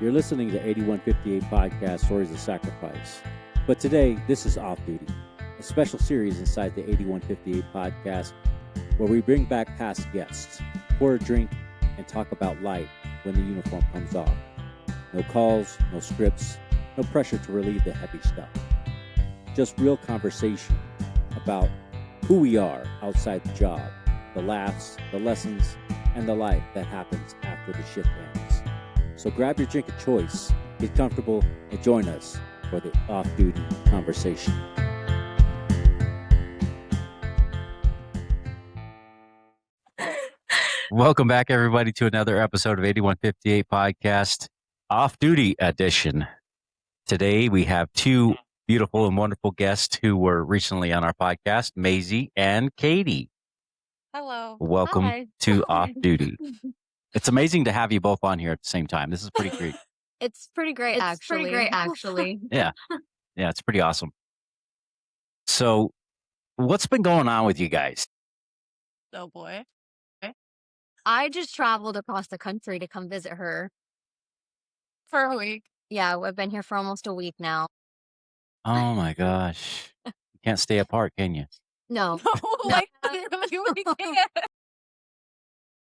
You're listening to 8158 Podcast Stories of Sacrifice. But today, this is Off Duty, a special series inside the 8158 Podcast where we bring back past guests, pour a drink, and talk about life when the uniform comes off. No calls, no scripts, no pressure to relieve the heavy stuff. Just real conversation about who we are outside the job, the laughs, the lessons, and the life that happens after the shift ends. So grab your drink of choice, get comfortable, and join us for the off-duty conversation. Welcome back, everybody, to another episode of 8158 Podcast, Off-Duty Edition. Today, we have two beautiful and wonderful guests who were recently on our podcast, Maisi and Katie. Hello. Welcome Hi. to Off-Duty. It's amazing to have you both on here at the same time. This is pretty great. It's pretty great, actually. Yeah, it's pretty awesome. So, what's been going on with you guys? Oh, boy. I just traveled across the country to come visit her. For a week. Yeah, I've been here for almost a week now. Oh, my gosh. You can't stay apart, can you? No. We can't.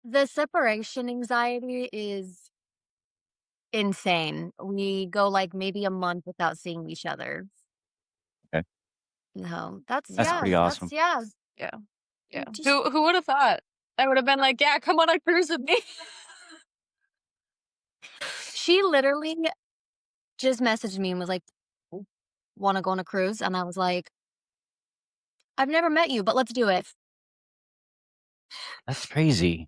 The separation anxiety is insane. We go like maybe a month without seeing each other. Okay. No, That's pretty awesome. Yeah. Just, who would have thought? I would have been like, yeah, come on a cruise with me. She literally just messaged me and was like, want to go on a cruise? And I was like, I've never met you, but let's do it. That's crazy.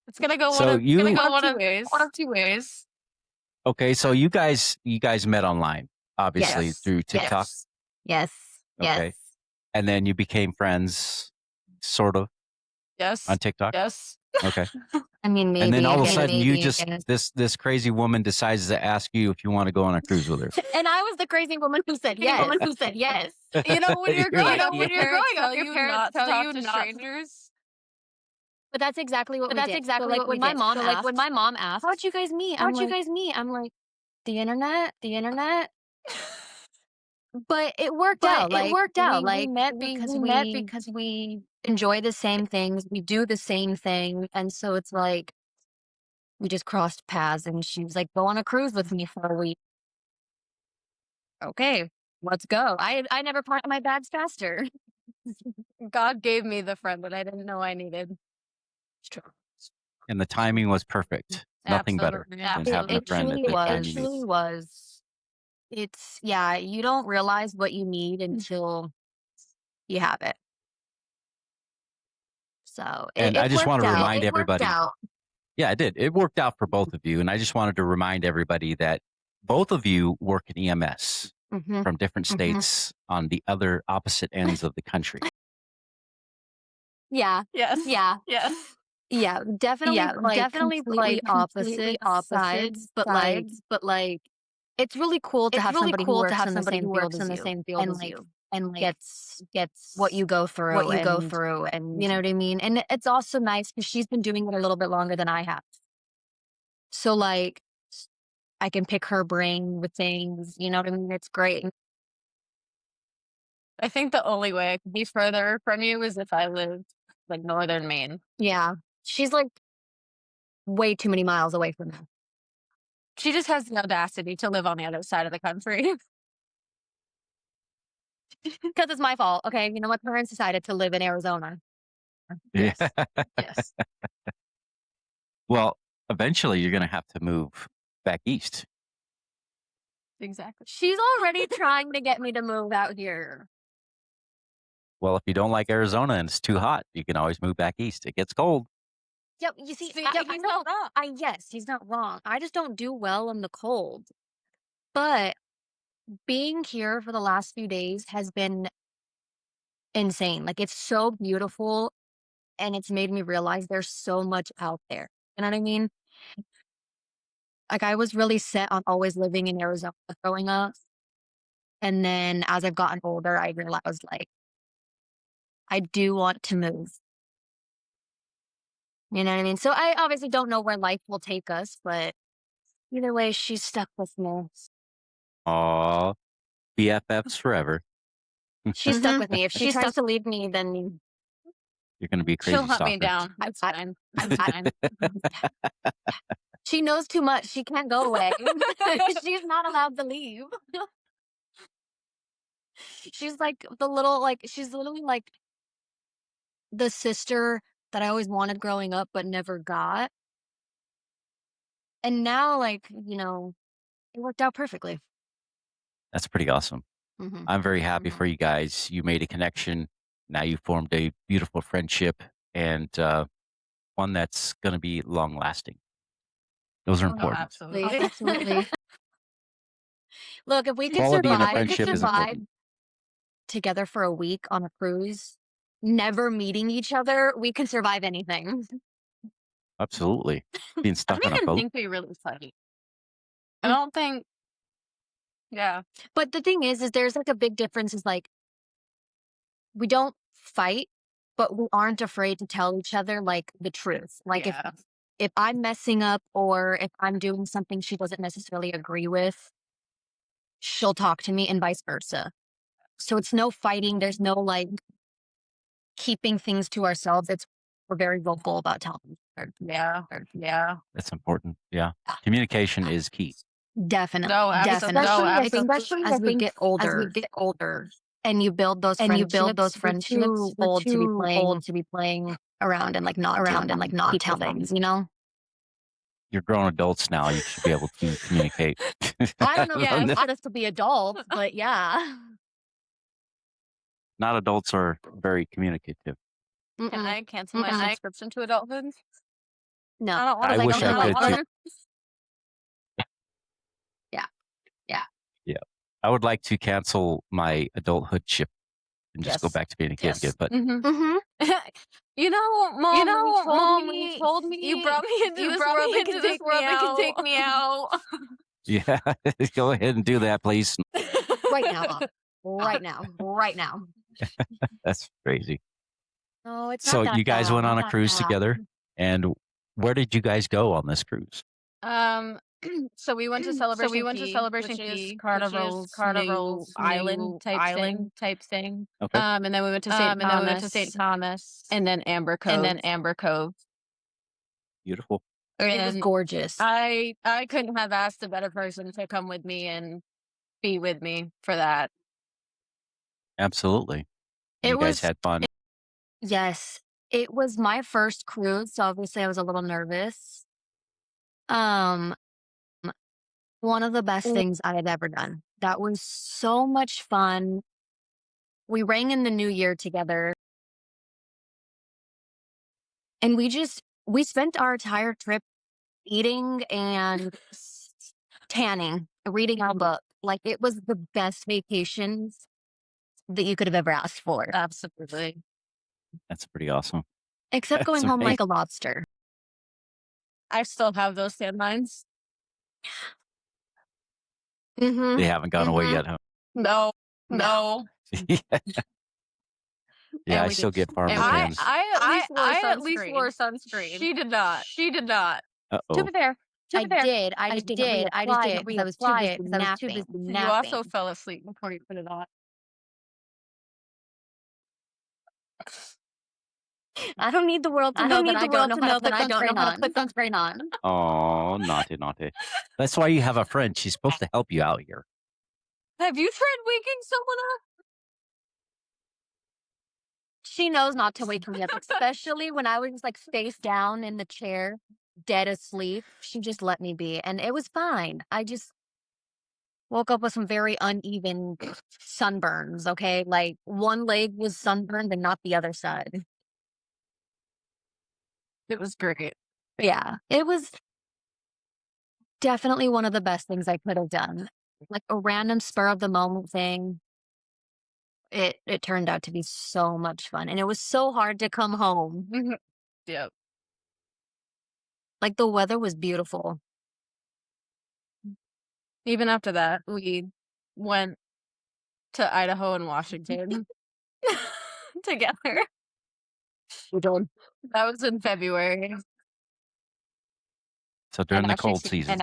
It's gonna go So one of two ways. Okay, so you guys met online, obviously, Yes. through TikTok. Yes. Okay. And then you became friends, sort of, Yes. on TikTok. Yes. Okay. I mean, maybe. And then all of a again, sudden, maybe, you just again. this crazy woman decides to ask you if you want to go on a cruise with her. And I was the crazy woman who said yes. You know, when you're growing up, You're like, your parents tell you not to strangers. But that's exactly what we did. So, what when we my did. mom So, asked, when my mom asked, how'd you guys meet? I'm like, the internet. But it worked out. We met because we enjoy the same things. We do the same thing. And so it's like, we just crossed paths and she was like, go on a cruise with me for a week. Okay, let's go. I never packed my bags faster. God gave me the friend that I didn't know I needed. It's true. And the timing was perfect. Nothing better than having a It friend at truly the time was. you It need. truly was. It's, yeah, you don't realize what you need until you have it. So And it I just want to worked out. remind It worked everybody. out. Yeah, it did. It worked out for both of you. And I just wanted to remind everybody that both of you work in EMS Mhm. from different states on the other opposite ends of the country. Yeah. Yes. Yeah. Yes. Yeah. Definitely completely opposite sides, but like it's really cool to have somebody who works in the same field as you and gets what you go through and you know what I mean? And it's also nice because she's been doing it a little bit longer than I have. So like I can pick her brain with things, you know what I mean? It's great. I think the only way I could be further from you is if I lived like northern Maine. Yeah. She's like way too many miles away from me. She just has the audacity to live on the other side of the country. Because it's my fault. Okay. You know what? Parents decided to live in Arizona. Yes. Yeah. Yes. Well, eventually you're going to have to move back east. Exactly. She's already trying to get me to move out here. Well, if you don't like Arizona and it's too hot, you can always move back east. It gets cold. Yep. You see, He's I not know. wrong. Yes, he's not wrong. I just don't do well in the cold. But being here for the last few days has been insane. Like, it's so beautiful. And it's made me realize there's so much out there. You know what I mean? Like, I was really set on always living in Arizona growing up. And then as I've gotten older, I realized, like, I do want to move. You know what I mean? So I obviously don't know where life will take us, but Either way, she's stuck with me. Aw, BFFs forever. She's stuck with me. If she tries to leave me, then You're going to be a crazy She'll hunt me stalker. down. It's fine. It's fine. she knows too much. She can't go away. She's not allowed to leave. She's like she's literally like the sister that I always wanted growing up but never got. And now, like, you know, it worked out perfectly. That's pretty awesome. Mhm. I'm very happy for you guys. You made a connection. Now you formed a beautiful friendship and one that's going to be long lasting. Those are important. Absolutely. Absolutely. Look, if we could Quality in a survive, friendship is important. together for a week on a cruise, never meeting each other, we can survive anything. Absolutely. Being I stuck don't on a even boat. think we really fight. I don't think. Yeah. But the thing is there's like a big difference is like we don't fight, but we aren't afraid to tell each other like the truth. Like if I'm messing up or if I'm doing something she doesn't necessarily agree with, she'll talk to me and vice versa. So it's no fighting. There's no like keeping things to ourselves. We're very vocal about telling. Yeah. That's important. Yeah. Communication is key. Definitely. No, absolutely. Especially as we get older. And you build those friendships, we're too old to be playing around and like not tell things, you know? You're grown adults now. You should be able to communicate. I don't know if I want us to be adults, but yeah. Not adults are very communicative. Can I cancel my subscription to adulthood? No. I don't want to. I wish I could too. Yeah. I would like to cancel my adulthood ship and just go back to being a kid again. But You know, Mom, when you told me you brought me into this world that can take me out. Yeah, go ahead and do that, please. Right now. Right now. That's crazy. No, it's So not that you guys bad. went on a Not cruise bad. together, and where did you guys go on this cruise? So we went to Celebration Key, which is Carnival's island type thing. Okay. And then we went to St. Thomas, and then Amber Cove. Beautiful. It was gorgeous. I couldn't have asked a better person to come with me and be with me for that. Absolutely. You guys had fun. Yes. It was my first cruise, so obviously I was a little nervous. One of the best things I had ever done. That was so much fun. We rang in the new year together. And we spent our entire trip eating and tanning, reading our book. Like it was the best vacations that you could have ever asked for. Absolutely. That's pretty awesome. Except going home like a lobster. I still have those tan lines. They haven't gone away yet, huh? No. Yeah, I still get farmer tans. I at least wore sunscreen. She did not. Uh-oh. To be fair. I did. I just didn't reapply it because I was too busy napping. You also fell asleep before you put it on. I don't need the world to know that I don't know how to put sunscreen on. Oh, naughty. That's why you have a friend. She's supposed to help you out here. Have you tried waking someone up? She knows not to wake me up, especially when I was like face down in the chair, dead asleep. She just let me be, and it was fine. I just woke up with some very uneven sunburns, okay? Like one leg was sunburned and not the other side. It was great. Yeah, it was definitely one of the best things I could have done. Like a random spur of the moment thing. It turned out to be so much fun. And it was so hard to come home. Yep. Like the weather was beautiful. Even after that, we went to Idaho and Washington together. We did. That was in February. So during the cold season.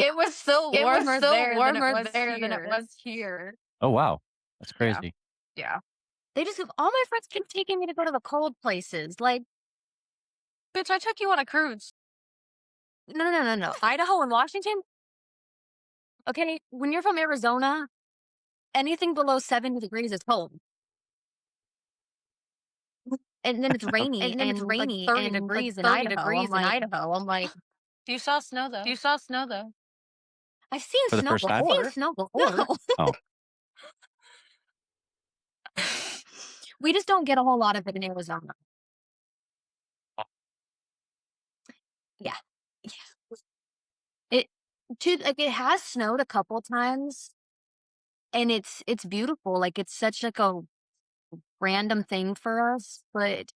It was still warmer there than it was here. Oh, wow. That's crazy. Yeah. They just, all my friends keep taking me to go to the cold places. Like, bitch, I took you on a cruise. No. Idaho and Washington? Okay, when you're from Arizona, anything below 70 degrees is cold. And then it's rainy, and like 30 degrees in Idaho. I'm like, you saw snow though. I've seen For the snow first time? before. Oh. We just don't get a whole lot of it in Arizona. Yeah. It has snowed a couple times, and it's beautiful. Like, it's such like a random thing for us, but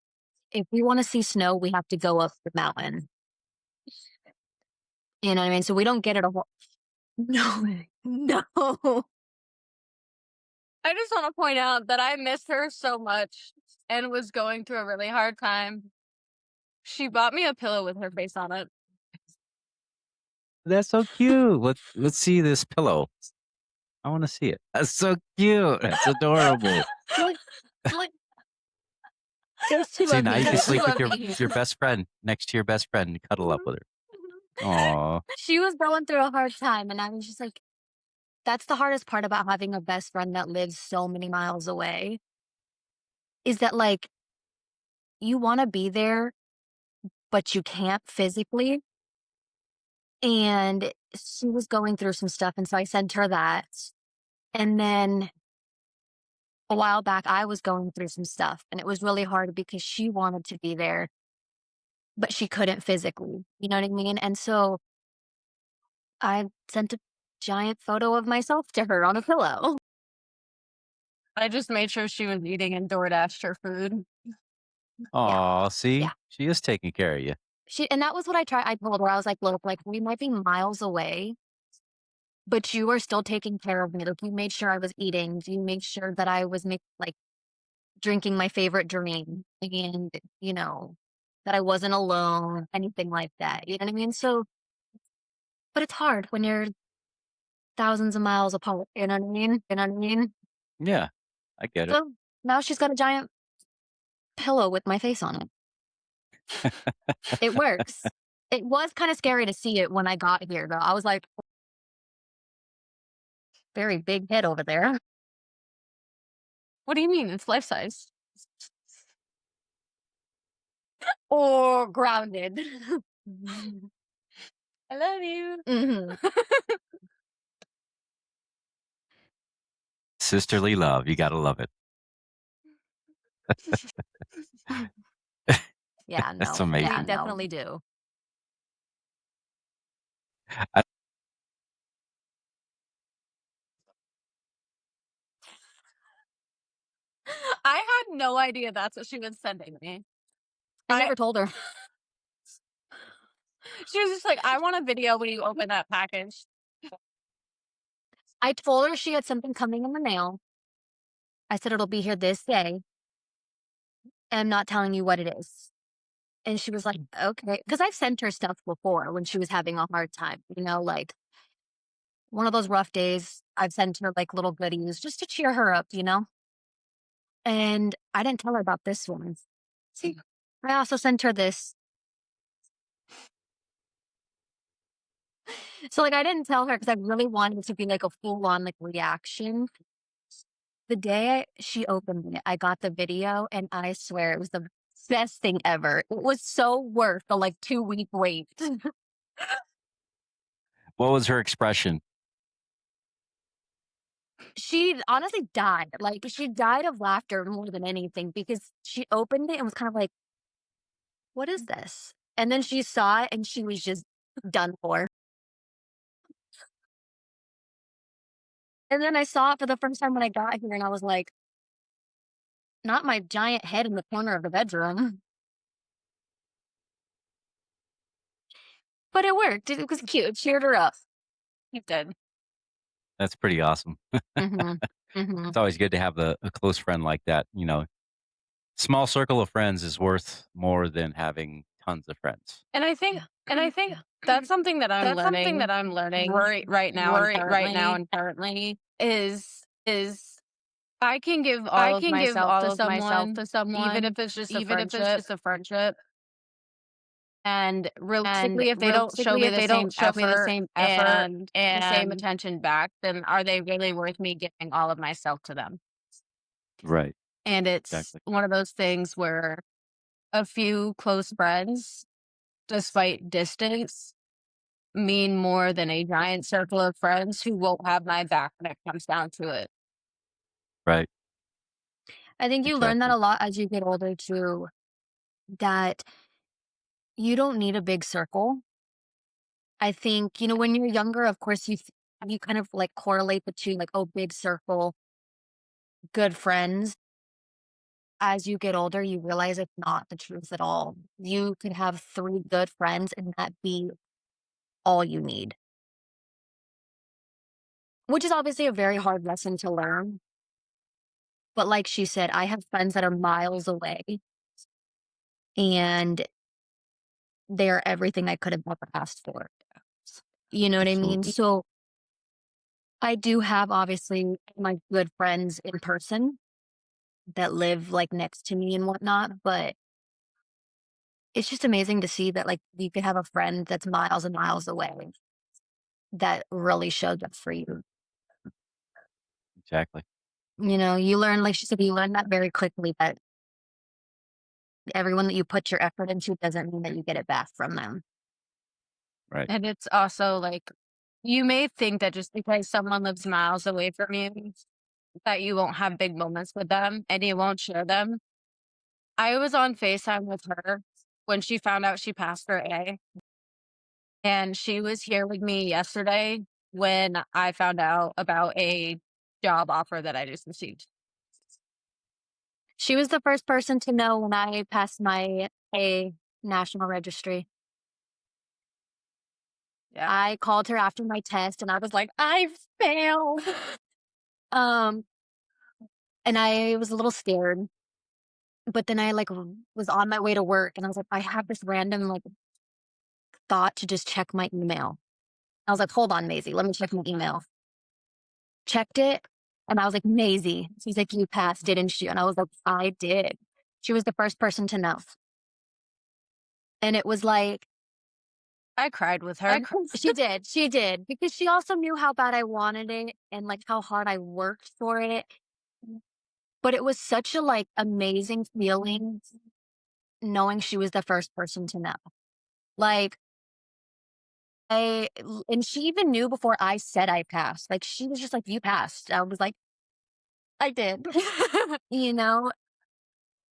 if we want to see snow, we have to go up the mountain. You know what I mean? So we don't get it a whole. No. I just want to point out that I missed her so much and was going through a really hard time. She bought me a pillow with her face on it. That's so cute. Let's see this pillow. I want to see it. That's so cute. That's adorable. See, now you can sleep with your best friend next to your best friend and cuddle up with her. Aww. She was going through a hard time, and I was just like, that's the hardest part about having a best friend that lives so many miles away, is that, like, you want to be there, but you can't physically. And she was going through some stuff, and so I sent her that. And then a while back, I was going through some stuff, and it was really hard because she wanted to be there, but she couldn't physically. You know what I mean? And so I sent a giant photo of myself to her on a pillow. I just made sure she was eating and DoorDashed her food. Aw, see? Yeah. She is taking care of you. And that was what I told her. I was like, look, like, we might be miles away, but you are still taking care of me. Like, you made sure I was eating. You made sure that I was drinking my favorite drink, and, you know, that I wasn't alone, anything like that. You know what I mean? So, but it's hard when you're thousands of miles apart. You know what I mean? Yeah, I get it. So now she's got a giant pillow with my face on it. It works. It was kind of scary to see it when I got here, though. I was like, very big head over there. What do you mean? It's life size. Or grounded. I love you. Mm-hmm. Sisterly love. You got to love it. Yeah, no. That's amazing. Yeah, definitely do. I had no idea that's what she was sending me. I never told her. She was just like, I want a video when you open that package. I told her she had something coming in the mail. I said, it'll be here this day. And I'm not telling you what it is. And she was like, okay. Because I've sent her stuff before when she was having a hard time. You know, like, one of those rough days, I've sent her like little goodies just to cheer her up, you know? And I didn't tell her about this one. See, I also sent her this. So, like, I didn't tell her because I really wanted it to be like a full-on like reaction. The day she opened it, I got the video, and I swear it was the best thing ever. It was so worth the like 2-week wait. What was her expression? She honestly died. Like, she died of laughter more than anything because she opened it and was kind of like, what is this? And then she saw it and she was just done for. And then I saw it for the first time when I got here, and I was like, not my giant head in the corner of the bedroom. But it worked. It was cute. It cheered her up. It did. That's pretty awesome. Mm-hmm. Mm-hmm. It's always good to have a close friend like that. You know, small circle of friends is worth more than having tons of friends. And I think That's something that I'm learning right now and currently is I can give all of myself to someone, even if it's just a friendship. And realistically, if they don't show me the same effort and the same attention back, then are they really worth me giving all of myself to them? Right. And it's Exactly. one of those things where a few close friends, despite distance, mean more than a giant circle of friends who won't have my back when it comes down to it. Right. I think you learn that Exactly. a lot as you get older too, that you don't need a big circle. I think, when you're younger, of course, you kind of like correlate the two, like, oh, big circle, good friends. As you get older, you realize it's not the truth at all. You could have 3 good friends and that be all you need. Which is obviously a very hard lesson to learn. But like she said, I have friends that are miles away and they're everything I could have ever asked for. You know what I mean? Absolutely. So I do have obviously my good friends in person that live like next to me and whatnot, but it's just amazing to see that like you could have a friend that's miles and miles away that really shows up for you. Exactly. You learn, like she said, you learn that very quickly that everyone that you put your effort into doesn't mean that you get it back from them. Right. And it's also like, you may think that just because someone lives miles away from you, that you won't have big moments with them and you won't share them. I was on FaceTime with her when she found out she passed her A. And she was here with me yesterday when I found out about a job offer that I just received. She was the first person to know when I passed my A national registry. Yeah. I called her after my test and I was like, I failed. And I was a little scared, but then I like was on my way to work and I was like, I have this random like thought to just check my email. I was like, hold on, Maisie, let me check my email. Checked it and I was like, Maisie. She's like, you passed, didn't you? And I was like, I did. She was the first person to know. And it was like, I cried with her. She did, because she also knew how bad I wanted it and like how hard I worked for it. But it was such a like amazing feeling knowing she was the first person to know. Like and she even knew before I said I passed. Like she was just like, you passed. I was like, I did. you know?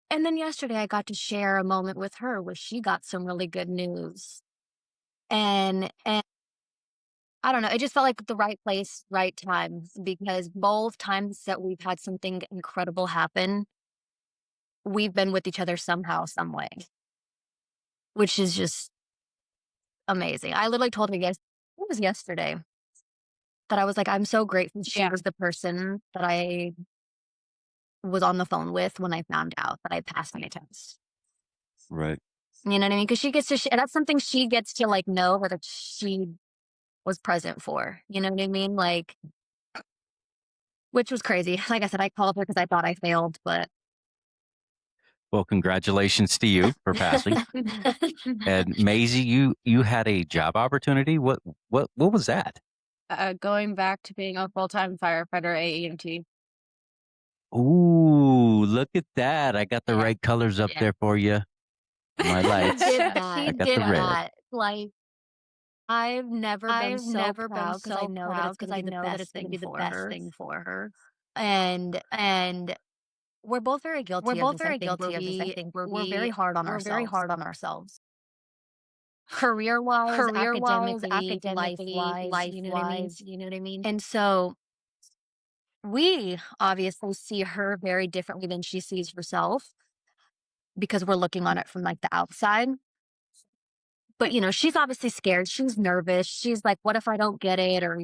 And then yesterday I got to share a moment with her where she got some really good news. And I don't know, it just felt like the right place, right time, because both times that we've had something incredible happen, we've been with each other somehow, some way, which is just amazing. I literally told her, it was yesterday, that I was like, I'm so grateful she was the person that I was on the phone with when I found out that I passed my test. Right. You know what I mean? Because she gets to, that's something she gets to like know that she was present for. You know what I mean? Like, which was crazy. Like I said, I called her because I thought I failed, but. Well, congratulations to you for passing. And Maisie, you had a job opportunity. What was that? Going back to being a full-time firefighter at EMT. Ooh, look at that! I got the right colors up there for you. My lights. She I got did the red. that. Like, I've never been so proud because I know that it's going to be the best thing for her. And we're both very guilty of this. I think we're very hard on ourselves. Career-wise, academically, life-wise, you know what I mean? And so we obviously see her very differently than she sees herself because we're looking on it from like the outside. But, she's obviously scared. She's nervous. She's like, what if I don't get it? Or,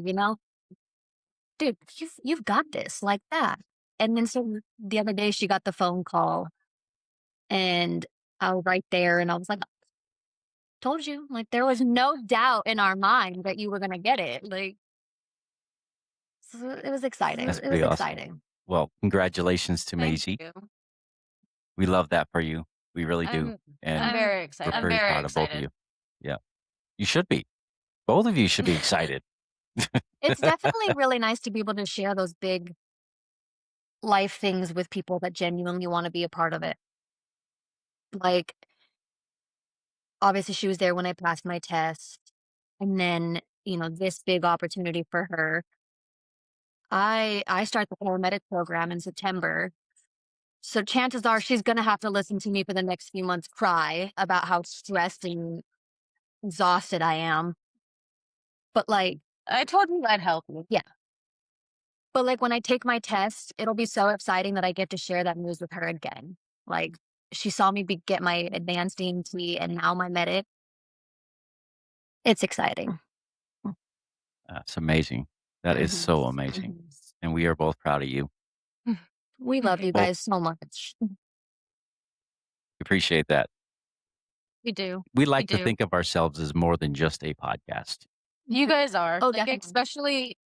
dude, you've got this, like that. And then so the other day she got the phone call and I was right there and I was like, Told you. Like, there was no doubt in our mind that you were gonna get it. Like, so it was exciting. That's It was pretty awesome. exciting. Well, congratulations to Thank Maisi. you. We love that for you. We really do. And I'm very we're excited. very proud of both of you. Yeah. You should be. Both of you should be excited. It's definitely really nice to be able to share those big life things with people that genuinely want to be a part of it. Like, obviously, she was there when I passed my test. And then, this big opportunity for her. I start the paramedic program in September. So chances are she's going to have to listen to me for the next few months cry about how stressed and exhausted I am. But like, I told you I'd help you. yeah. But like when I take my test, it'll be so exciting that I get to share that news with her again. Like she saw me get my advanced EMT and now my medic. It's exciting. That's amazing. That is so amazing. And we are both proud of you. We love you guys so much. We appreciate that. We do. We like to think of ourselves as more than just a podcast. You guys are. Oh, like, definitely. especially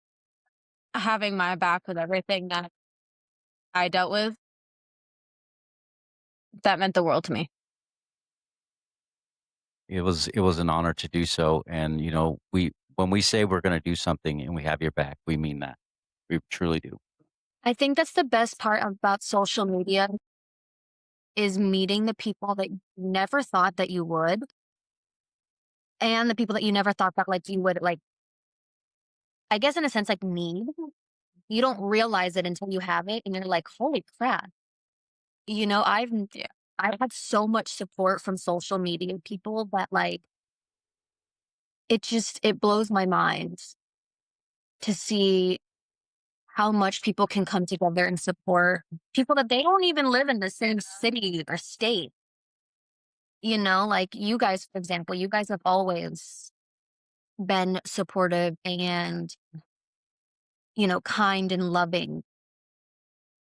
having my back with everything that I dealt with. That meant the world to me. It was an honor to do so. And, when we say we're going to do something and we have your back, we mean that. We truly do. I think that's the best part about social media is meeting the people that you never thought that you would and the people that you never thought that like you would like, I guess in a sense, like need. You don't realize it until you have it and you're like, holy crap. I've had so much support from social media people that like, it blows my mind to see how much people can come together and support people that they don't even live in the same city or state. Like you guys, for example, you guys have always been supportive and, kind and loving.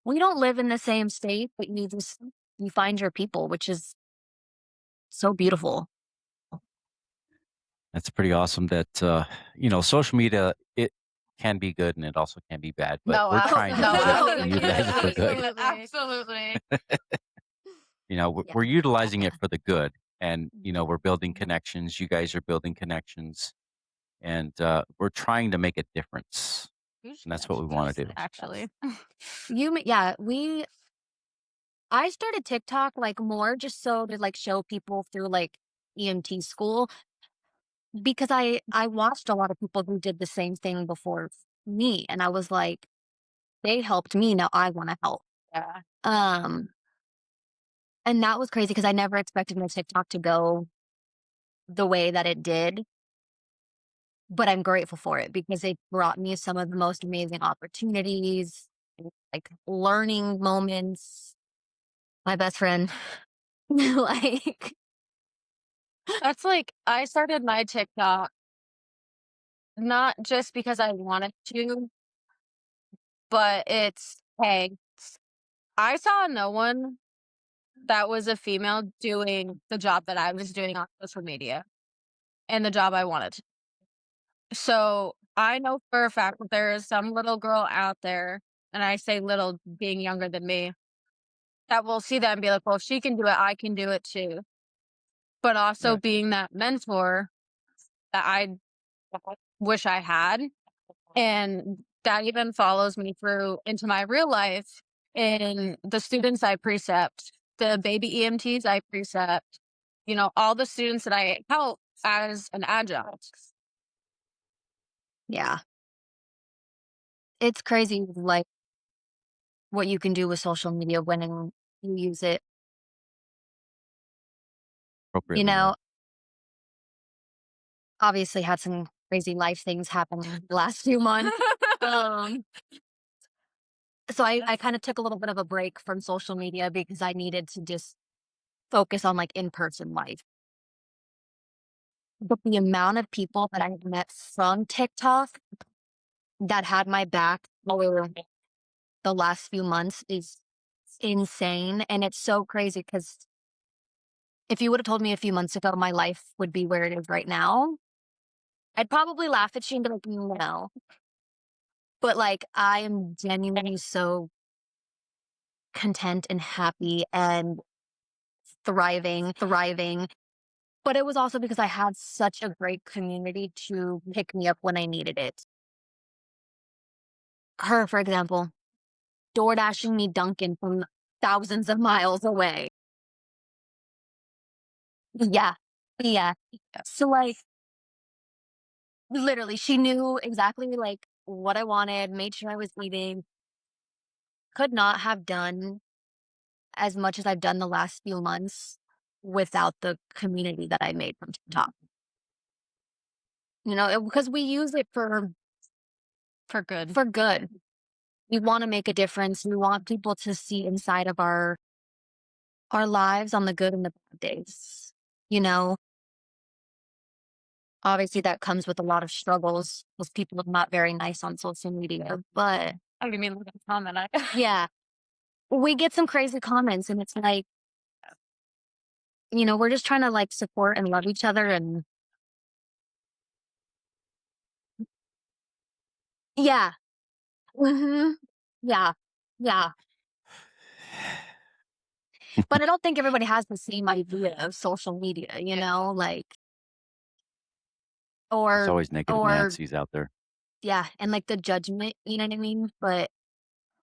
We don't live in the same state, but you find your people, which is so beautiful. That's pretty awesome that, social media, it can be good and it also can be bad, but we're trying to utilize it for good. Absolutely. We're utilizing it for the good and, we're building connections. You guys are building connections and we're trying to make a difference. And that's what we want to do. Actually. I started TikTok like more just so to like show people through like EMT school because I watched a lot of people who did the same thing before me and I was like, they helped me, now I want to help. Yeah. And that was crazy because I never expected my TikTok to go the way that it did. But I'm grateful for it because it brought me some of the most amazing opportunities, like learning moments. My best friend, like, That's like, I started my TikTok not just because I wanted to, but it's, hey, I saw no one that was a female doing the job that I was doing on social media and the job I wanted. So I know for a fact that there is some little girl out there, and I say little being younger than me, that will see that and be like, well, if she can do it, I can do it too. But also Right. being that mentor that I wish I had. And that even follows me through into my real life in the students I precept, the baby EMTs I precept, all the students that I help as an adjunct. yeah. It's crazy, like, what you can do with social media when you use it. Appropriately. Obviously had some crazy life things happen the last few months. So I kind of took a little bit of a break from social media because I needed to just focus on like in-person life. But the amount of people that I met from TikTok that had my back over the last few months is insane. And it's so crazy because if you would have told me a few months ago my life would be where it is right now, I'd probably laugh at you and be like, no. But like, I am genuinely so content and happy and thriving. But it was also because I had such a great community to pick me up when I needed it. Her, for example, door dashing me Dunkin' from thousands of miles away. Yeah. Yeah. So like, literally, she knew exactly like what I wanted, made sure I was eating. Could not have done as much as I've done the last few months without the community that I made from TikTok. You know, because we use it for good. For good. We want to make a difference. We want people to see inside of our lives on the good and the bad days. You know, obviously that comes with a lot of struggles with people not very nice on social media, but I mean, look at the comment. yeah, we get some crazy comments and it's like, you know, we're just trying to like support and love each other and yeah. Hmm. Yeah. Yeah. But I don't think everybody has the same idea of social media, you know, like, There's or, always negative Nancy's out there. yeah. And like the judgment, you know what I mean? But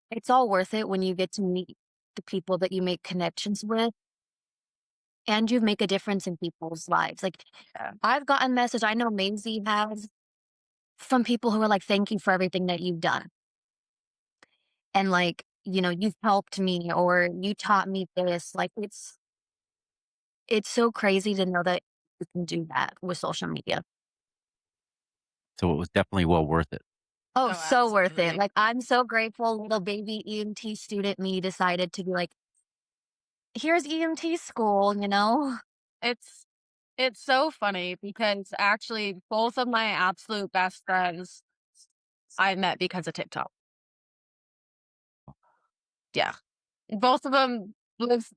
it's all worth it when you get to meet the people that you make connections with and you make a difference in people's lives. Like, I've gotten message, I know Maisi has, from people who are like, thank you for everything that you've done. And like, you know, you've helped me or you taught me this. Like, it's so crazy to know that you can do that with social media. So it was definitely well worth it. Oh, so worth it. Like, I'm so grateful little baby EMT student me decided to be like, here's EMT school, you know? It's so funny because actually both of my absolute best friends I met because of TikTok. Yeah. Both of them live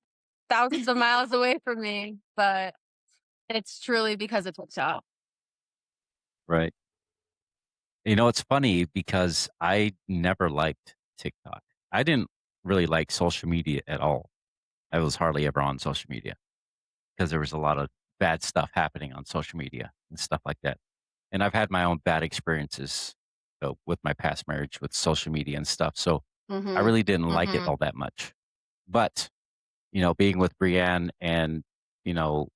thousands of miles away from me, but it's truly because of TikTok. Right. You know, it's funny because I never liked TikTok. I didn't really like social media at all. I was hardly ever on social media because there was a lot of bad stuff happening on social media and stuff like that. And I've had my own bad experiences with my past marriage with social media and stuff. So I really didn't like it all that much. But, you know, being with Brianne and, you know,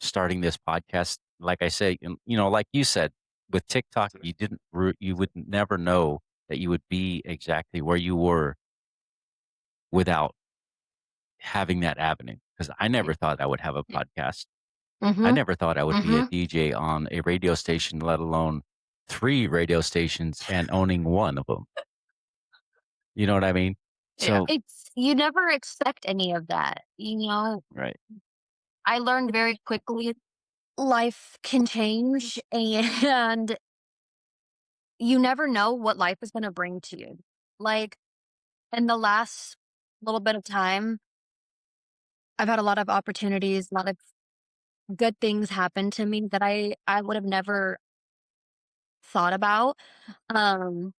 starting this podcast, like I say, you know, like you said, with TikTok, you would never know that you would be exactly where you were without having that avenue. Because I never thought I would have a podcast. I never thought I would be a DJ on a radio station, let alone 3 radio stations and owning one of them. You know what I mean? So You never expect any of that, you know? right. I learned very quickly life can change and you never know what life is going to bring to you. Like, in the last little bit of time, I've had a lot of opportunities, a lot of good things happen to me that I would have never thought about. Um,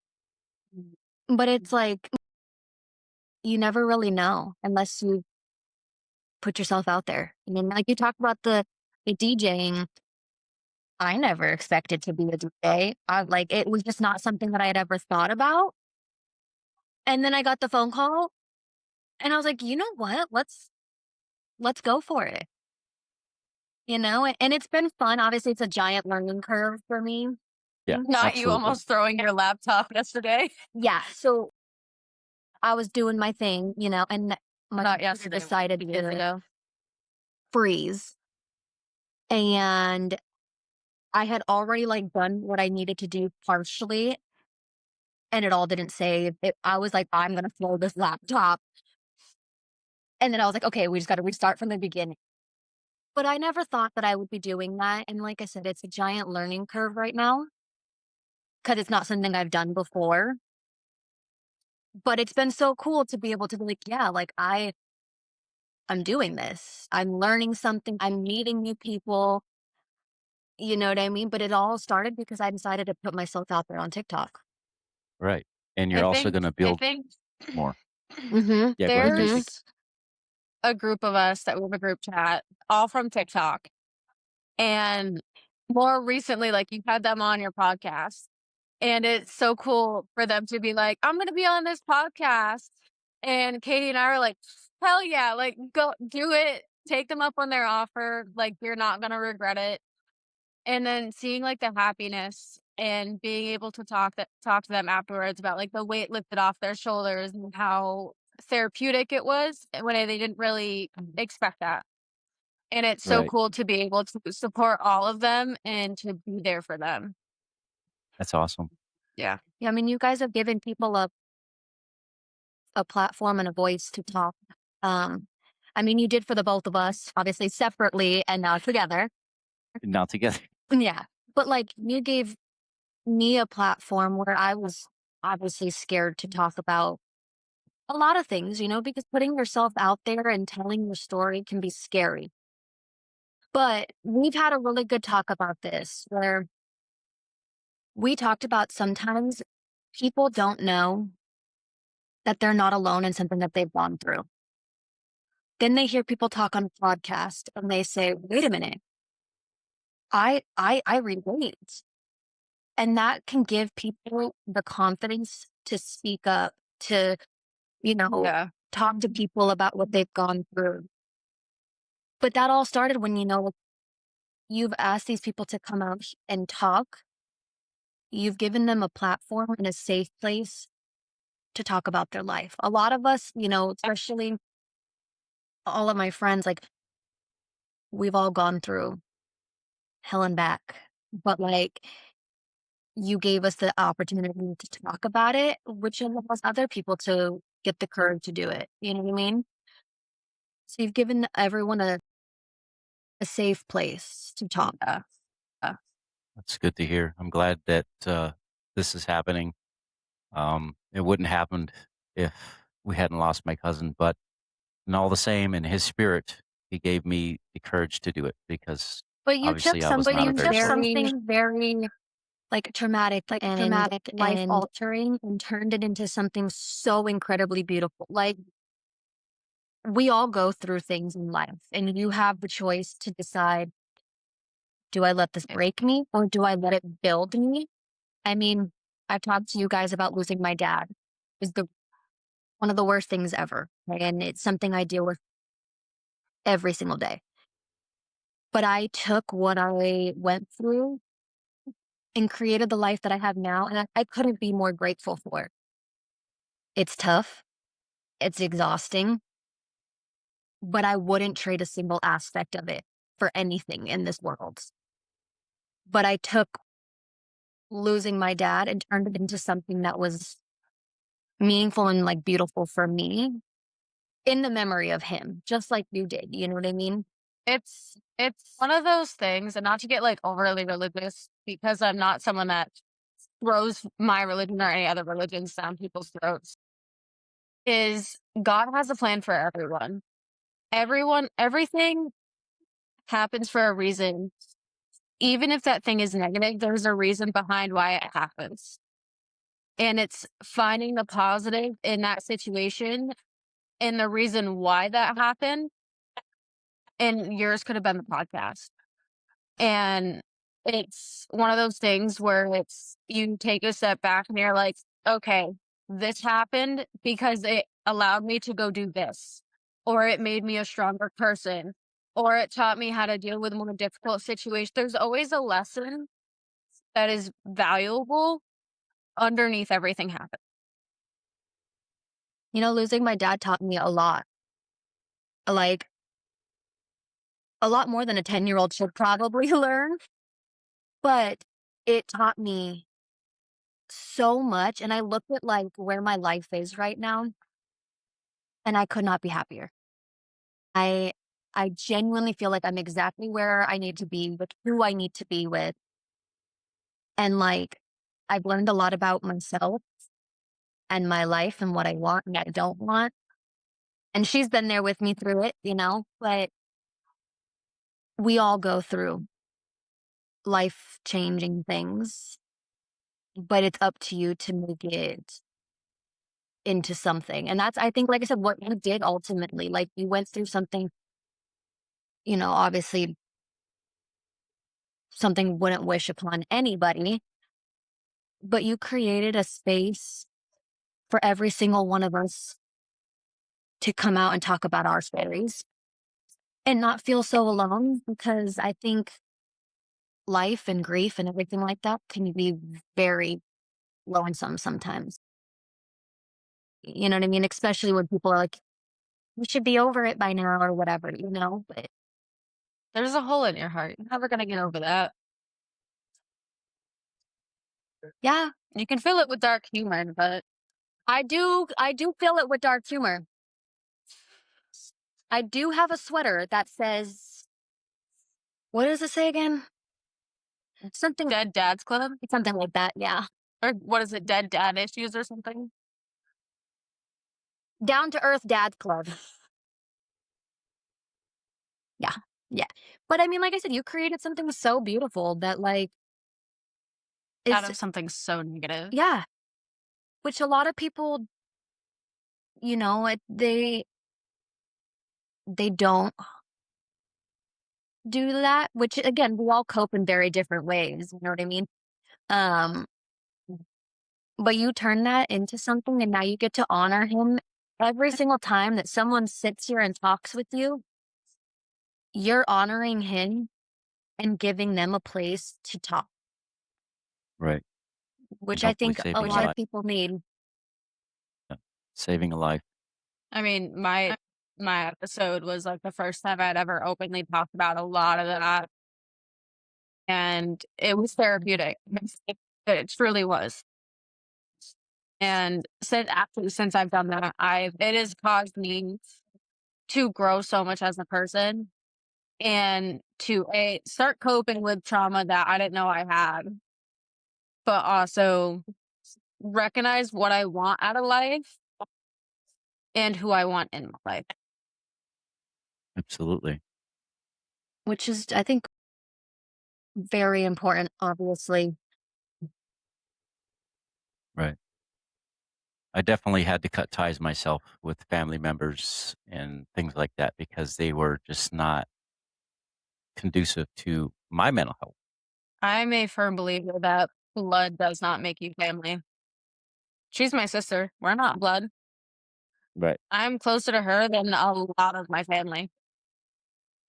but it's like you never really know unless you put yourself out there. I mean, like you talked about the DJing. I never expected to be a DJ. It was just not something that I had ever thought about. And then I got the phone call and I was like, you know what? Let's go for it. You know, and it's been fun. Obviously, it's a giant learning curve for me. Yeah. Not absolutely. you almost throwing your laptop yesterday. Yeah. So I was doing my thing, you know, and my Not computer yesterday, decided years to ago. freeze. And I had already like done what I needed to do partially, and it all didn't save. I was like, I'm gonna throw this laptop. And then I was like, okay, we just gotta restart from the beginning. But I never thought that I would be doing that. And like I said, it's a giant learning curve right now because it's not something I've done before. But it's been so cool to be able to be like, yeah, like I'm doing this. I'm learning something. I'm meeting new people. You know what I mean? But it all started because I decided to put myself out there on TikTok. Right. And you're also going to build more. Mm-hmm. Yeah, go ahead, Macy. There's a group of us that we have a group chat, all from TikTok. And more recently, like you've had them on your podcast. And it's so cool for them to be like, I'm going to be on this podcast. And Katie and I are like, hell yeah, like go do it. Take them up on their offer. Like you're not going to regret it. And then seeing like the happiness and being able to talk to them afterwards about like the weight lifted off their shoulders and how therapeutic it was when they didn't really expect that. And it's so Right. cool to be able to support all of them and to be there for them. That's awesome. Yeah. Yeah, I mean, you guys have given people a platform and a voice to talk. I mean, you did for the both of us, obviously separately and now together. Now together. Yeah. But like you gave me a platform where I was obviously scared to talk about a lot of things, you know, because putting yourself out there and telling your story can be scary. But we've had a really good talk about this where we talked about sometimes people don't know that they're not alone in something that they've gone through. Then they hear people talk on a podcast and they say, wait a minute, I relate. And that can give people the confidence to speak up, to, you know, talk to people about what they've gone through. But that all started when, you know, you've asked these people to come out and talk. You've given them a platform and a safe place to talk about their life. A lot of us, you know, especially all of my friends, like we've all gone through hell and back, but like you gave us the opportunity to talk about it, which allows other people to get the courage to do it. You know what I mean? So you've given everyone a safe place to talk. That's good to hear. I'm glad that this is happening. It wouldn't have happened if we hadn't lost my cousin, but and all the same, in his spirit, he gave me the courage to do it because But you obviously took I was not a very something very like traumatic and life altering and turned it into something so incredibly beautiful. Like we all go through things in life and you have the choice to decide, do I let this break me or do I let it build me? I mean, I've talked to you guys about losing my dad. It's one of the worst things ever. Right? And it's something I deal with every single day. But I took what I went through and created the life that I have now. And I couldn't be more grateful for it. It's tough. It's exhausting. But I wouldn't trade a single aspect of it for anything in this world. But I took losing my dad and turned it into something that was meaningful and like beautiful for me in the memory of him, just like you did. You know what I mean? It's one of those things, and not to get like overly religious, because I'm not someone that throws my religion or any other religions down people's throats, is God has a plan for everyone. Everything happens for a reason. Even if that thing is negative, there's a reason behind why it happens. And it's finding the positive in that situation and the reason why that happened. And yours could have been the podcast. And it's one of those things where it's you take a step back and you're like, okay, this happened because it allowed me to go do this, or it made me a stronger person, or it taught me how to deal with more difficult situations. There's always a lesson that is valuable underneath everything happening. You know, losing my dad taught me a lot. Like, a lot more than a 10-year-old should probably learn. But it taught me so much. And I look at like where my life is right now, and I could not be happier. I genuinely feel like I'm exactly where I need to be with who I need to be with. And like, I've learned a lot about myself and my life and what I want and what I don't want. And she's been there with me through it, but we all go through life-changing things, but it's up to you to make it into something. And that's, I think, like I said, what you did ultimately. Like, you went through something, obviously something wouldn't wish upon anybody, but you created a space for every single one of us to come out and talk about our stories and not feel so alone, because I think life and grief and everything like that can be very lonesome sometimes. You know what I mean? Especially when people are like, we should be over it by now or whatever, but There's a hole in your heart. You're never going to get over that. yeah, You can fill it with dark humor, but I do feel it with dark humor. I do have a sweater that says, what does it say again? Something Dead Dad's Club? Something like that, yeah. Or what is it, Dead Dad Issues or something? Down to Earth Dad's Club. Yeah, yeah. But I mean, like I said, you created something so beautiful that, like, out of something so negative. Yeah. Which a lot of people, they don't do that, which, again, we all cope in very different ways, you know what I mean? But you turn that into something, and now you get to honor him every single time that someone sits here and talks with you. You're honoring him and giving them a place to talk. Right. Which I think a lot of people need. Saving a life. I mean, my episode was like the first time I'd ever openly talked about a lot of that. And it was therapeutic. It truly was. And since I've done that, it has caused me to grow so much as a person and to start coping with trauma that I didn't know I had, but also recognize what I want out of life and who I want in my life. Absolutely. Which is, I think, very important, obviously. Right. I definitely had to cut ties myself with family members and things like that because they were just not conducive to my mental health. I'm a firm believer that blood does not make you family. She's my sister. We're not blood. Right. I'm closer to her than a lot of my family.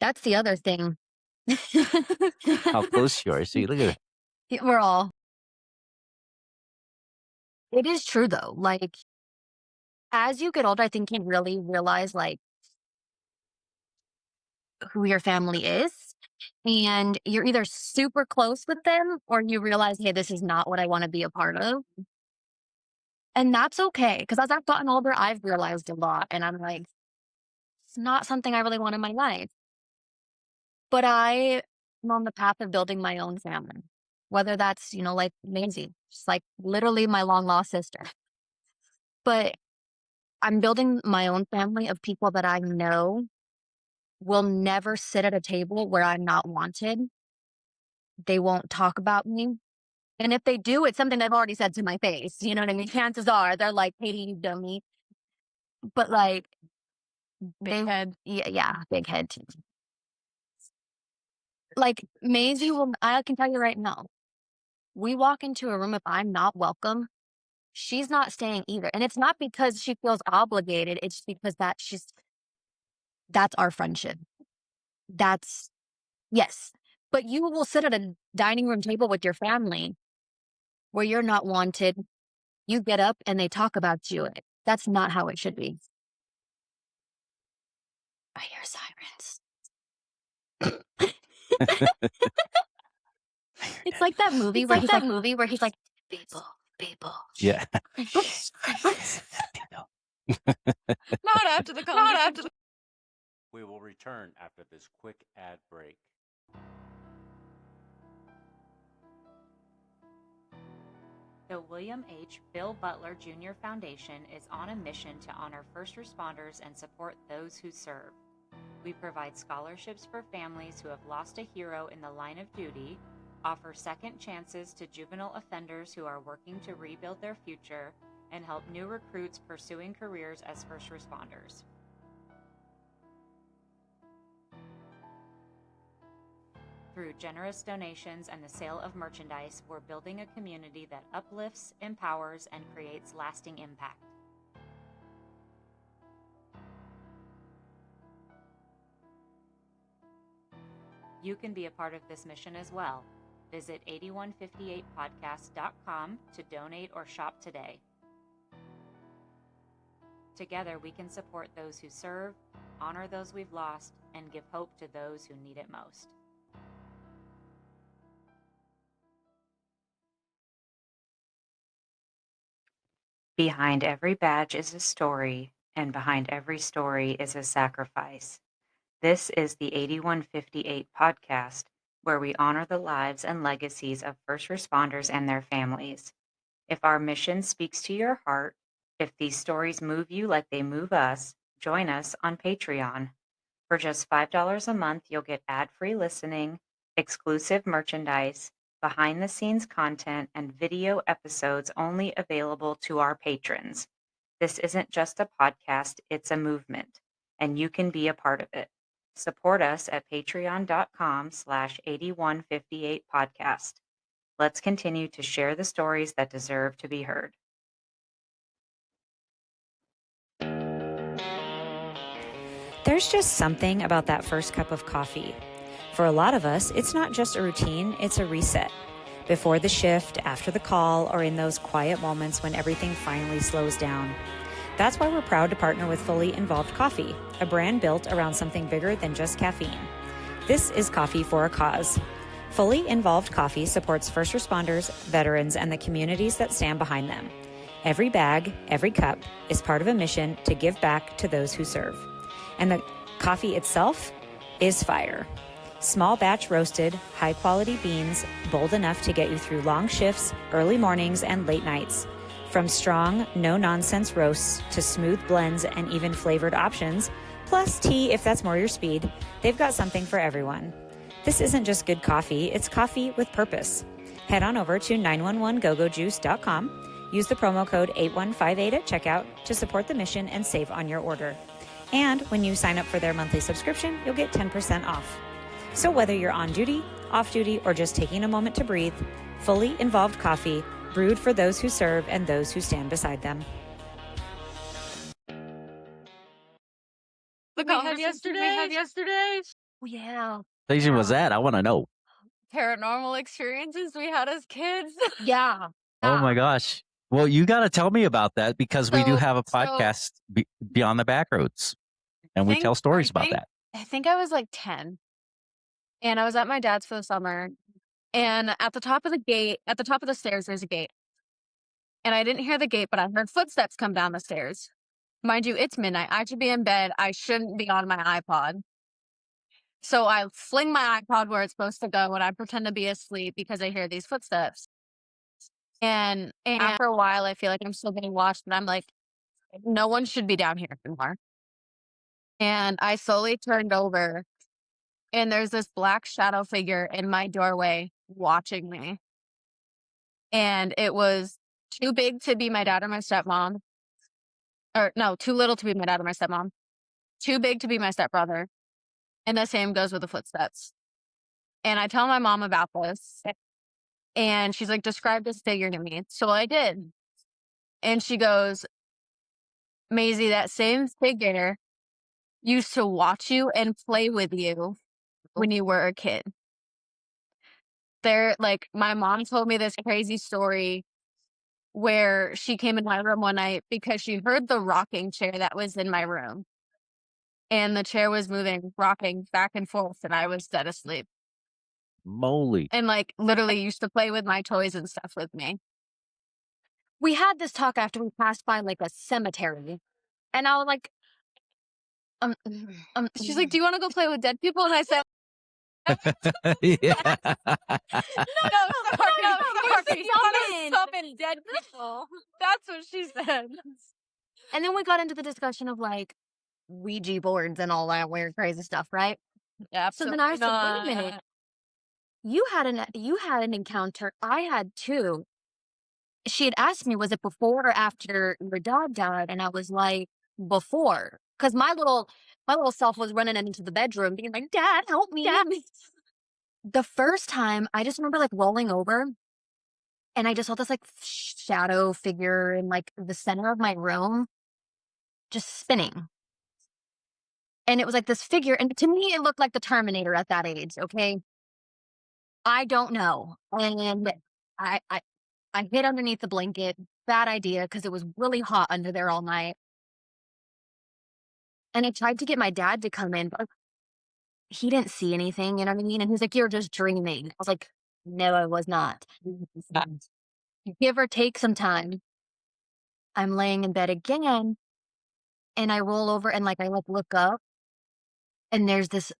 That's the other thing. How close you are. See, look at it. We're all. It is true, though. Like, as you get older, I think you really realize, like, who your family is. And you're either super close with them or you realize, hey, this is not what I want to be a part of. And that's okay. Because as I've gotten older, I've realized a lot. And I'm like, it's not something I really want in my life. But I am on the path of building my own family. Whether that's, like Maisi, just like literally my long lost sister. But I'm building my own family of people that I know will never sit at a table where I'm not wanted. They won't talk about me. And if they do, it's something they've already said to my face. You know what I mean? Chances are they're like, Katie, you dummy. But like, big head. Yeah, big head too. Like, Maisie I can tell you right now, we walk into a room, if I'm not welcome, she's not staying either. And it's not because she feels obligated. It's because that's our friendship. Yes. But you will sit at a dining room table with your family where you're not wanted. You get up and they talk about you. That's not how it should be. I hear sirens. It's like that movie where he's like, people. Yeah. Not after the conversation. We will return after this quick ad break. The William H. Bill Butler Jr. Foundation is on a mission to honor first responders and support those who serve. We provide scholarships for families who have lost a hero in the line of duty, offer second chances to juvenile offenders who are working to rebuild their future, and help new recruits pursuing careers as first responders. Through generous donations and the sale of merchandise, we're building a community that uplifts, empowers, and creates lasting impact. You can be a part of this mission as well. Visit 8158podcast.com to donate or shop today. Together, we can support those who serve, honor those we've lost, and give hope to those who need it most. Behind every badge is a story, and behind every story is a sacrifice. This is the 8158 podcast, where we honor the lives and legacies of first responders and their families. If our mission speaks to your heart, if these stories move you like they move us, join us on Patreon. For just $5 a month, you'll get ad-free listening, exclusive merchandise, behind-the-scenes content, and video episodes only available to our patrons. This isn't just a podcast, it's a movement, and you can be a part of it. Support us at patreon.com/8158podcast. Let's continue to share the stories that deserve to be heard. There's just something about that first cup of coffee. For a lot of us, it's not just a routine, it's a reset. Before the shift, after the call, or in those quiet moments when everything finally slows down. That's why we're proud to partner with Fully Involved Coffee, a brand built around something bigger than just caffeine. This is coffee for a cause. Fully Involved Coffee supports first responders, veterans, and the communities that stand behind them. Every bag, every cup is part of a mission to give back to those who serve. And the coffee itself is fire. Small batch roasted, high quality beans, bold enough to get you through long shifts, early mornings, and late nights. From strong, no-nonsense roasts to smooth blends and even flavored options, plus tea if that's more your speed, they've got something for everyone. This isn't just good coffee, it's coffee with purpose. Head on over to 911gogojuice.com, use the promo code 8158 at checkout to support the mission and save on your order. And when you sign up for their monthly subscription, you'll get 10% off. So whether you're on duty, off duty, or just taking a moment to breathe, Fully Involved Coffee, brewed for those who serve and those who stand beside them. The conversation we had yesterday. Oh, yeah. Station was that? I want to know. Paranormal experiences we had as kids. Yeah. Oh my gosh. Well, you got to tell me about that because we do have a podcast, Beyond the Backroads, and we tell stories about that. I think I was like 10, and I was at my dad's for the summer, and at the top of the stairs, there's a gate. And I didn't hear the gate, but I heard footsteps come down the stairs. Mind you, it's midnight. I should be in bed. I shouldn't be on my iPod. So I fling my iPod where it's supposed to go, and I pretend to be asleep because I hear these footsteps. And after a while, I feel like I'm still getting watched, and I'm like, no one should be down here anymore. And I slowly turned over, and there's this black shadow figure in my doorway watching me. And it was too big to be my dad or my stepmom. Or no, too little to be my dad or my stepmom. Too big to be my stepbrother. And the same goes with the footsteps. And I tell my mom about this. And she's like, describe this figure to me. So I did. And she goes, Maisie, that same figure used to watch you and play with you when you were a kid. My mom told me this crazy story where she came in my room one night because she heard the rocking chair that was in my room. And the chair was rocking back and forth, and I was dead asleep. Moly. And literally used to play with my toys and stuff with me. We had this talk after we passed by a cemetery. And I was like, she's like, do you want to go play with dead people? And I said, Yeah. no, sorry. summon dead people. That's what she said. And then we got into the discussion of like Ouija boards and all that weird crazy stuff, right? Yeah. So then I said, wait a minute. You had an encounter. I had too. She had asked me, was it before or after your dad died? And I was like, before. Because my little self was running into the bedroom being like, Dad, help me. Dad. The first time, I just remember like rolling over and I just saw this like shadow figure in like the center of my room just spinning. And it was like this figure. And to me, it looked like the Terminator at that age. Okay. I don't know. And I hid underneath the blanket. Bad idea because it was really hot under there all night. And I tried to get my dad to come in, but he didn't see anything, you know what I mean? And he's like, you're just dreaming. I was like, no, I was not. Give or take some time. I'm laying in bed again and I roll over and like I look up and there's this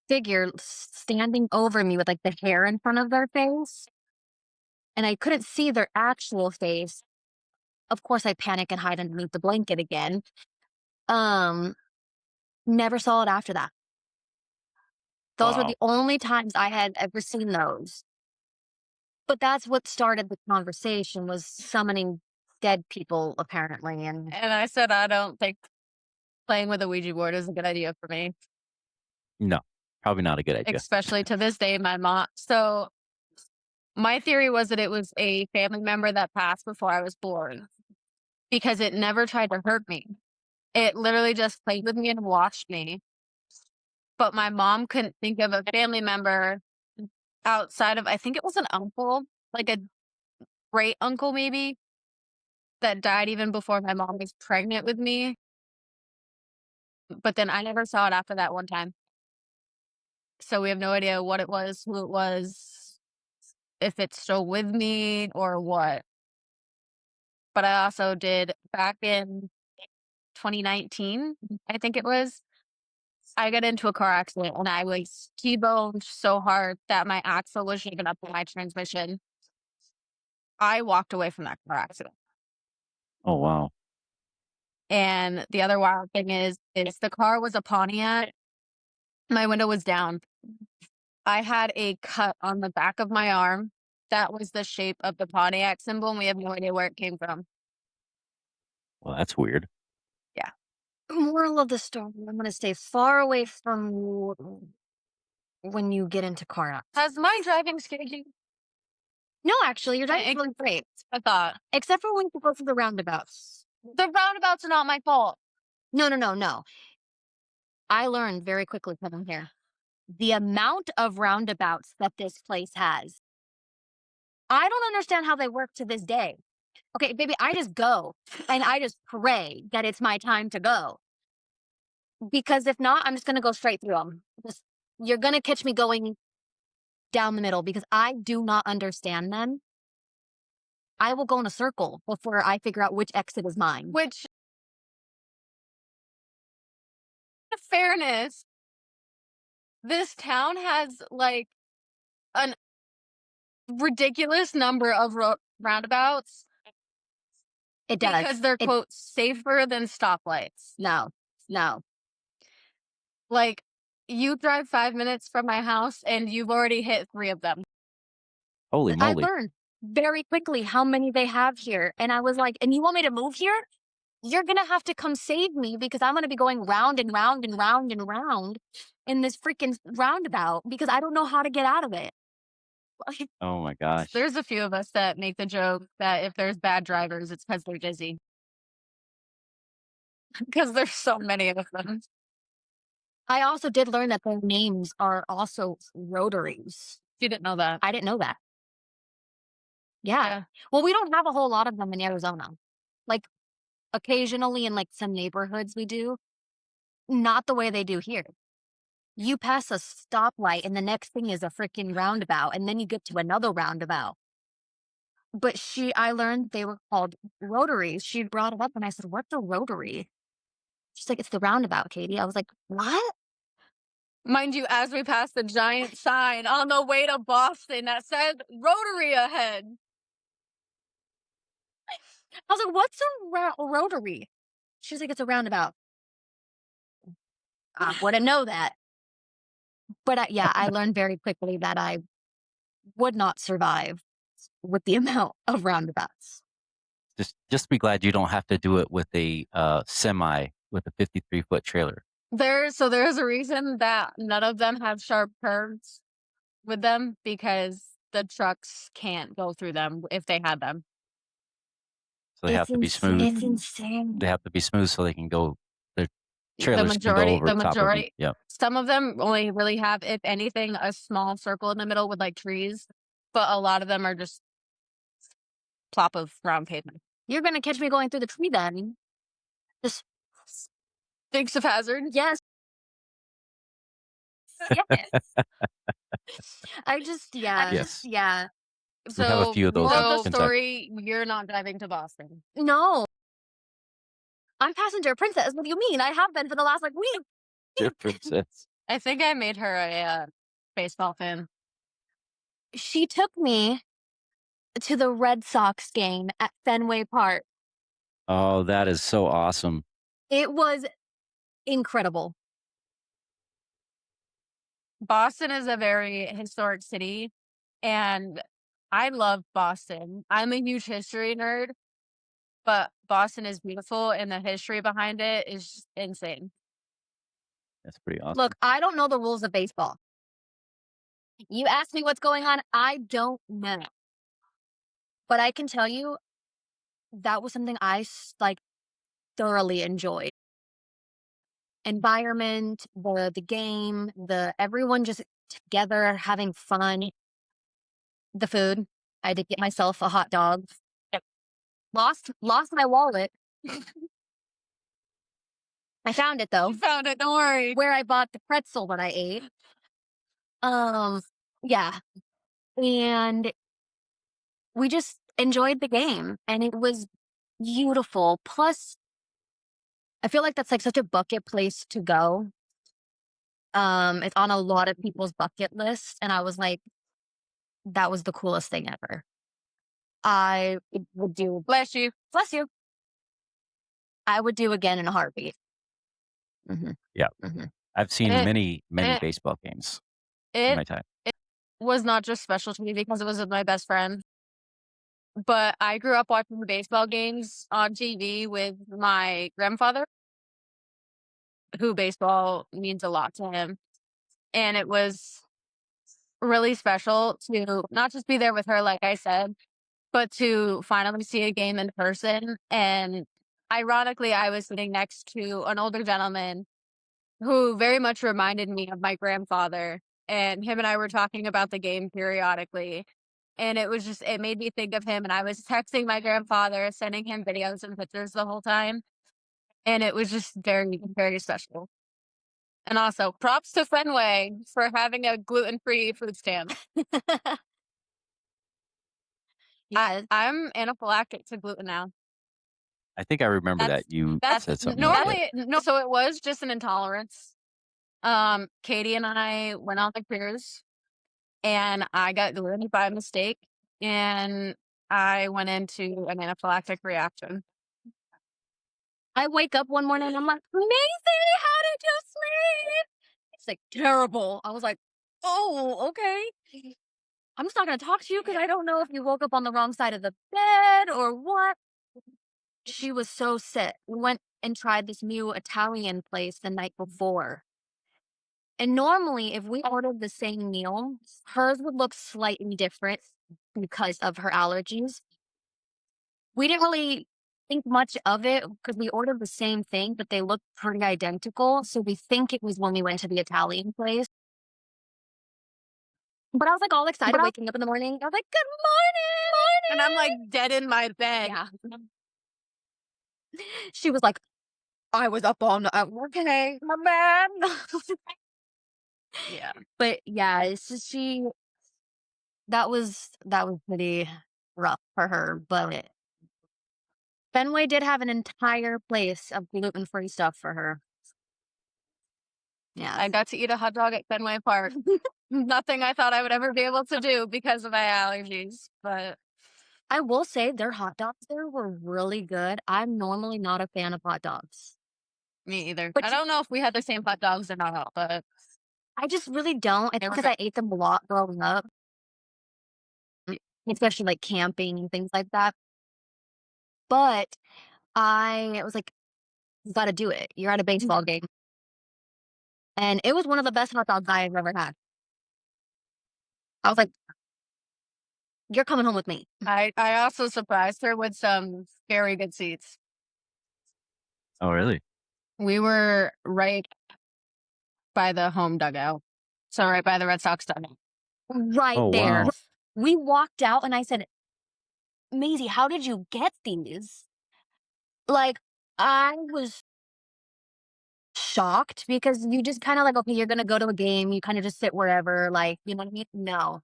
figure standing over me with like the hair in front of their face. And I couldn't see their actual face. Of course, I panic and hide underneath the blanket again. Never saw it after that. Those were the only times I had ever seen those. But that's what started the conversation, was summoning dead people, apparently. And I said, I don't think playing with a Ouija board is a good idea for me. No, probably not a good idea. Especially to this day, my mom. So my theory was that it was a family member that passed before I was born because it never tried to hurt me. It literally just played with me and watched me. But my mom couldn't think of a family member outside of, I think it was an uncle, like a great uncle maybe, that died even before my mom was pregnant with me. But then I never saw it after that one time. So we have no idea what it was, who it was, if it's still with me or what. But I also did back in 2019, I think it was, I got into a car accident and I was T-boned so hard that my axle was shaken up in my transmission. I walked away from that car accident. Oh, wow. And the other wild thing is the car was a Pontiac. My window was down. I had a cut on the back of my arm. That was the shape of the Pontiac symbol, and we have no idea where it came from. Well, that's weird. Yeah. Moral of the story, I'm going to stay far away from you when you get into car accidents. Has my driving scared you? No, actually, your driving's really great. I thought. Except for when you go through the roundabouts. The roundabouts are not my fault. No. I learned very quickly coming here. The amount of roundabouts that this place has. I don't understand how they work to this day. Okay, baby, I just go and I just pray that it's my time to go. Because if not, I'm just going to go straight through them. You're going to catch me going down the middle because I do not understand them. I will go in a circle before I figure out which exit is mine. Which, in fairness, this town has like a ridiculous number of roundabouts. It does. Because they're, quote, safer than stoplights. No. Like, you drive 5 minutes from my house and you've already hit 3 of them. Holy moly. I learned very quickly how many they have here. And I was like, and you want me to move here? You're going to have to come save me because I'm going to be going round and round and round and round in this freaking roundabout because I don't know how to get out of it. Oh my gosh. There's a few of us that make the joke that if there's bad drivers, it's because they're dizzy. Because there's so many of them. I also did learn that their names are also rotaries. You didn't know that? I didn't know that. Yeah. Well, we don't have a whole lot of them in Arizona. Like, occasionally in like some neighborhoods we do. Not the way they do here. You pass a stoplight and the next thing is a freaking roundabout and then you get to another roundabout. But I learned they were called rotaries. She brought it up and I said, what's a rotary? She's like, it's the roundabout, Katie. I was like, what? Mind you, as we passed the giant sign on the way to Boston that said Rotary ahead. I was like, what's a rotary? She's like, it's a roundabout. I wouldn't know that. But I learned very quickly that I would not survive with the amount of roundabouts. Just be glad you don't have to do it with a semi with a 53-foot trailer. There's a reason that none of them have sharp curves with them, because the trucks can't go through them if they had them. So they have to be smooth. It's insane. They have to be smooth so they can go. Their trailers can go over top of them. Yep. Some of them only really have, if anything, a small circle in the middle with like trees, but a lot of them are just plop of round pavement. You're gonna catch me going through the tree then. Just Dukes of Hazzard. yes. Yes. Yes. Yeah. We have a few of those. Moral of the story: you're not driving to Boston. No. I'm passenger princess. What do you mean? I have been for the last week. Dear princess. I think I made her a baseball fan. She took me to the Red Sox game at Fenway Park. Oh, that is so awesome. It was incredible. Boston is a very historic city, and I love Boston. I'm a huge history nerd, but Boston is beautiful, and the history behind it is just insane. That's pretty awesome. Look, I don't know the rules of baseball. You ask me what's going on, I don't know. But I can tell you that was something I thoroughly enjoyed. Environment, the game, everyone just together having fun. The food. I did get myself a hot dog. Lost my wallet. I found it though. You found it, don't worry. Where I bought the pretzel that I ate. Yeah. And we just enjoyed the game, and it was beautiful. Plus, I feel like that's such a bucket place to go. It's on a lot of people's bucket list, and I was like, that was the coolest thing ever. I would do. Bless you. Bless you. I would do again in a heartbeat. Mm-hmm. Yeah. Mm-hmm. I've seen many baseball games in my time. It was not just special to me because it was with my best friend, but I grew up watching baseball games on TV with my grandfather, who baseball means a lot to him. And it was really special to not just be there with her, like I said, but to finally see a game in person. And ironically, I was sitting next to an older gentleman who very much reminded me of my grandfather. And him and I were talking about the game periodically. And it made me think of him. And I was texting my grandfather, sending him videos and pictures the whole time. And it was just very, very special. And also, props to Fenway for having a gluten-free food stand. Yes. I'm anaphylactic to gluten now. I think I remember that you said something. Normally, no. So it was just an intolerance. Katie and I went on the cruise, and I got gluten by mistake, and I went into an anaphylactic reaction. I wake up one morning and I'm like, Maisi, how did you sleep? It's like terrible. I was like, oh, okay. I'm just not going to talk to you because I don't know if you woke up on the wrong side of the bed or what. She was so sick. We went and tried this new Italian place the night before. And normally, if we ordered the same meal, hers would look slightly different because of her allergies. We didn't really think much of it because we ordered the same thing, but they looked pretty identical. So we think it was when we went to the Italian place. But I was all excited waking up in the morning. I was like, good morning. And I'm dead in my bed. Yeah. She was like, I was up all night. Okay, my bad. Yeah. But yeah, it's just that was pretty rough for her. But Fenway did have an entire place of gluten-free stuff for her. Yeah. I got to eat a hot dog at Fenway Park. Nothing I thought I would ever be able to do because of my allergies, but I will say their hot dogs there were really good. I'm normally not a fan of hot dogs. Me either. But I don't know if we had the same hot dogs or not, but I just really don't. It's because I ate them a lot growing up, especially like camping and things like that. But I was like, you got to do it. You're at a baseball game. And it was one of the best hot dogs I've ever had. I was like, you're coming home with me. I also surprised her with some very good seats. Oh, really? We were right by the home dugout. So right by the Red Sox dugout. Right there. Wow. We walked out and I said, Maisie, how did you get these? Like, I was shocked because you just kind of like, okay, you're going to go to a game. You kind of just sit wherever, like, you know what I mean? No.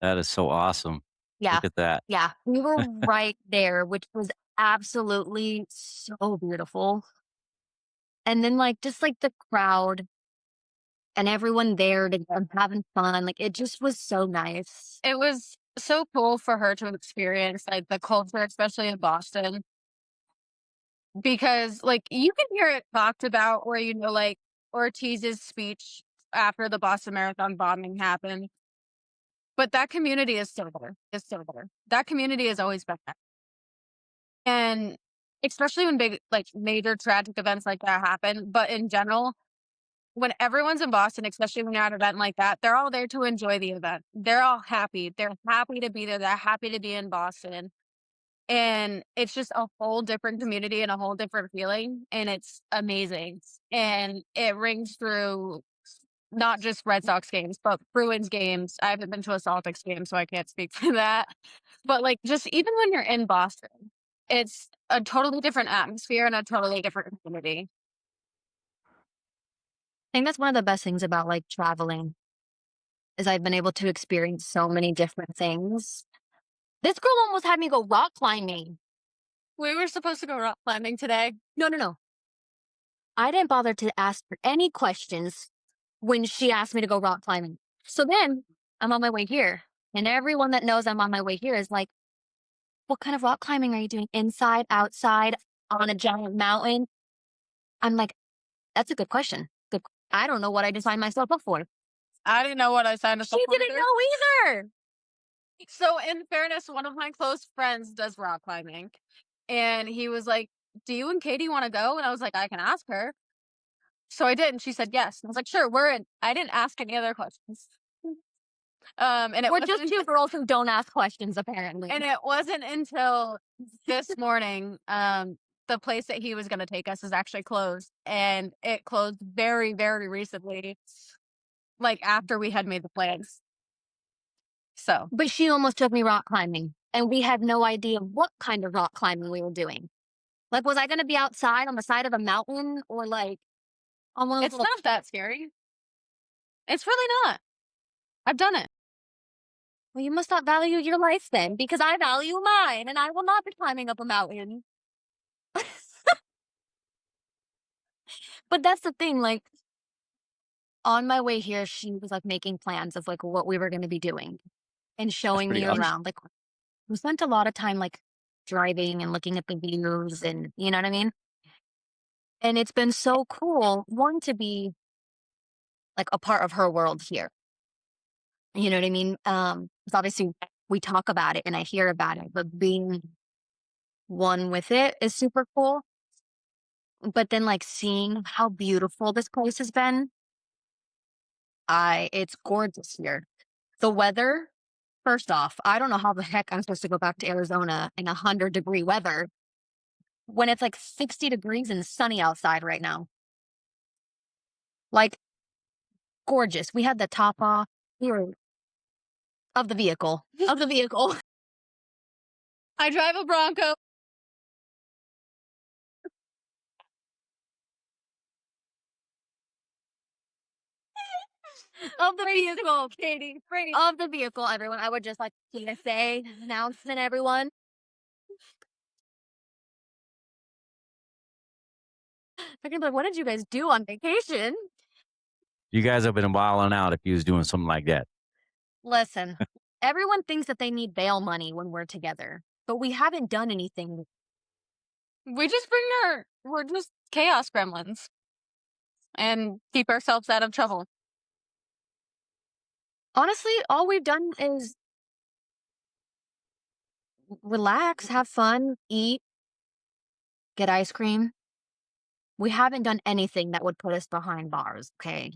That is so awesome. Yeah. Look at that. Yeah. We were right there, which was absolutely so beautiful. And then like, just like the crowd and everyone there together having fun. Like, it just was so nice. It was so cool for her to experience like the culture, especially in Boston. Because like you can hear it talked about where, you know, like Ortiz's speech after the Boston Marathon bombing happened. But that community is still there. It's still there. That community has always been there. And especially when big, like major tragic events like that happen. But in general, when everyone's in Boston, especially when you're at an event like that, they're all there to enjoy the event. They're all happy. They're happy to be there. They're happy to be in Boston. And it's just a whole different community and a whole different feeling. And it's amazing. And it rings through not just Red Sox games, but Bruins games. I haven't been to a Celtics game, so I can't speak for that. But like, just even when you're in Boston, it's a totally different atmosphere and a totally different community. I think that's one of the best things about like traveling is I've been able to experience so many different things. This girl almost had me go rock climbing. We were supposed to go rock climbing today. No. I didn't bother to ask her any questions when she asked me to go rock climbing. So then I'm on my way here. And everyone that knows I'm on my way here is like, what kind of rock climbing are you doing? Inside, outside, on a giant mountain? I'm like, that's a good question. Good. I don't know what I just signed myself up for. I didn't know what I signed myself up for. She didn't know either. So in fairness, one of my close friends does rock climbing. And he was like, do you and Katie want to go? And I was like, I can ask her. So I did, and she said yes. And I was like, sure, we're in. I didn't ask any other questions. And we're just two girls who don't ask questions, apparently. And it wasn't until this morning, the place that he was going to take us is actually closed, and it closed very, very recently, like after we had made the plans. So, but she almost took me rock climbing, and we had no idea what kind of rock climbing we were doing. Like, was I going to be outside on the side of a mountain or like on one of those? It's not that scary. It's really not. I've done it. Well, you must not value your life then, because I value mine, and I will not be climbing up a mountain. But that's the thing, like, on my way here, she was like making plans of like what we were going to be doing and showing me around. Like, we spent a lot of time like driving and looking at the views, and you know what I mean? And it's been so cool, one, to be like a part of her world here. You know what I mean? 'Cause obviously we talk about it and I hear about it, but being one with it is super cool. But then like seeing how beautiful this place has been, it's gorgeous here. The weather, first off, I don't know how the heck I'm supposed to go back to Arizona in 100-degree weather when it's like 60 degrees and sunny outside right now. Like, gorgeous. We had the top off. We were of the vehicle. I drive a Bronco. Of the vehicle, Katie. Of the vehicle, everyone. I would just like PSA announcement, everyone. They're gonna be like, what did you guys do on vacation? You guys have been wilding out if you was doing something like that. Listen, everyone thinks that they need bail money when we're together, but we haven't done anything. We're just chaos gremlins and keep ourselves out of trouble. Honestly, all we've done is relax, have fun, eat, get ice cream. We haven't done anything that would put us behind bars, okay?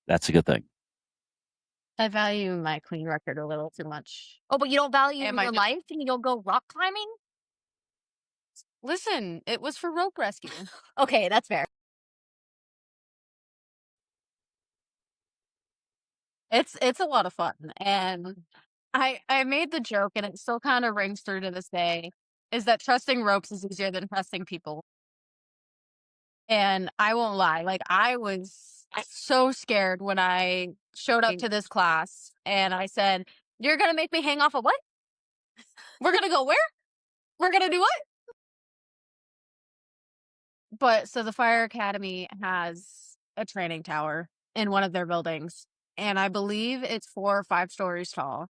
That's a good thing. I value my clean record a little too much. Oh, but you don't value your life and you don't go rock climbing? Listen, it was for rope rescue. Okay, that's fair. It's a lot of fun. And I made the joke, and it still kind of rings through to this day, is that trusting ropes is easier than trusting people. And I won't lie, like, I was so scared when I showed up to this class and I said, "You're going to make me hang off a what? We're going to go where? We're going to do what?" But so the fire academy has a training tower in one of their buildings, and I believe it's 4 or 5 stories tall.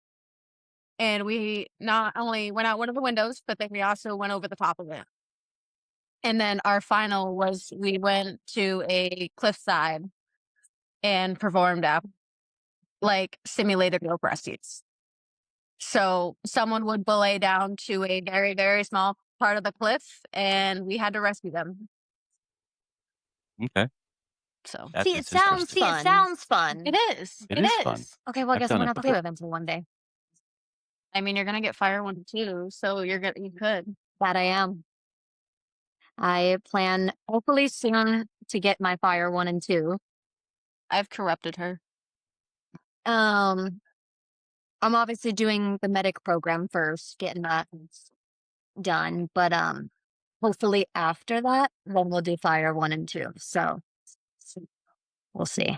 And we not only went out one of the windows, but then we also went over the top of it. And then our final was we went to a cliffside and performed like simulated rope rescues. So someone would belay down to a very, very small part of the cliff, and we had to rescue them. Okay. So That See, is it sounds interesting. fun. It sounds fun. it is. It is fun. Okay, well, I I've guess done I'm it gonna have to play before. with them for one day. I mean, you're gonna get fire one too, so you could. That I am. I plan hopefully soon to get my fire 1 and 2. I've corrupted her. I'm obviously doing the medic program first, getting that done, but hopefully after that, then we'll do fire 1 and 2. So we'll see.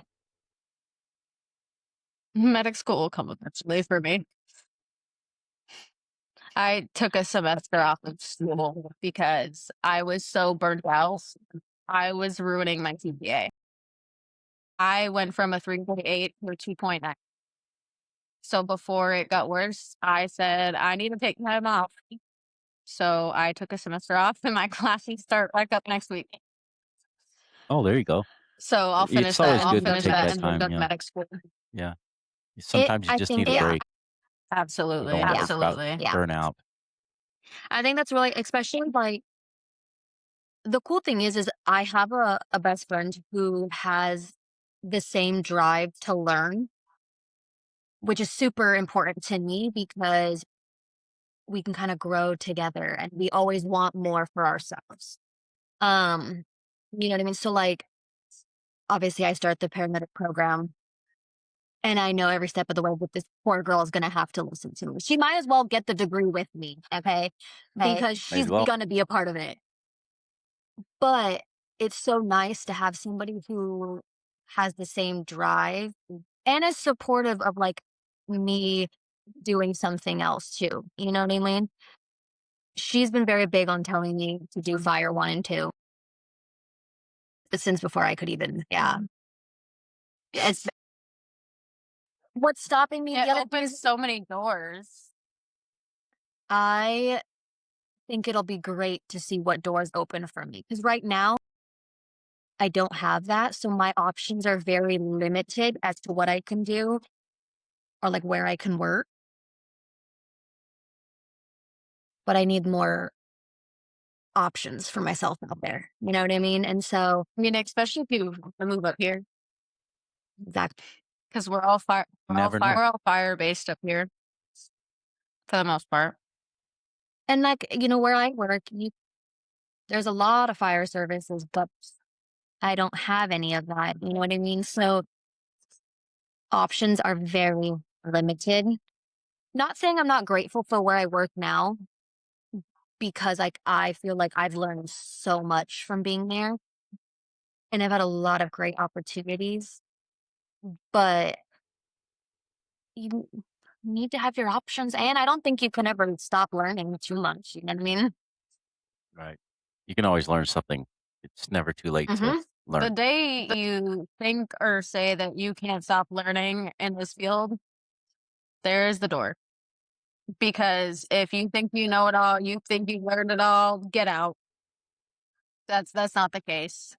Medic school will come eventually for me. I took a semester off of school because I was so burnt out. I was ruining my GPA. I went from a 3.8 to a 2.9. So before it got worse, I said, I need to take time off. So I took a semester off, and my classes start back up next week. Oh, there you go. So I'll finish It's always that. I'll good to finish take that that and time, then go to yeah. medic school. Yeah. Sometimes you I just think- need a yeah. break. You Absolutely. don't worry about Absolutely. Yeah. burnout. I think that's really, especially like, the cool thing is I have a best friend who has the same drive to learn, which is super important to me because we can kind of grow together and we always want more for ourselves. You know what I mean? So like, obviously I start the paramedic program and I know every step of the way that this poor girl is going to have to listen to me. She might as well get the degree with me. Okay. Because she's well. going to be a part of it. But it's so nice to have somebody who has the same drive and is supportive of like me doing something else too. You know what I mean? She's been very big on telling me to do fire 1 and 2. Since before I could even, It's what's stopping me. It opens so many doors. I think it'll be great to see what doors open for me. Because right now, I don't have that. So my options are very limited as to what I can do or like where I can work. But I need more options for myself out there. You know what I mean? And so, I mean, especially if you move up here, exactly. because we're all Never know. we're all fire based up here for the most part. And like, you know, where I work, there's a lot of fire services, but I don't have any of that. You know what I mean? So options are very limited. Not saying I'm not grateful for where I work now, because like I feel like I've learned so much from being there. And I've had a lot of great opportunities. But you need to have your options. And I don't think you can ever stop learning too much. You know what I mean? Right. You can always learn something. It's never too late to learn. The day you think or say that you can't stop learning in this field, there's the door. Because if you think you know it all, you think you've learned it all, get out. That's not the case.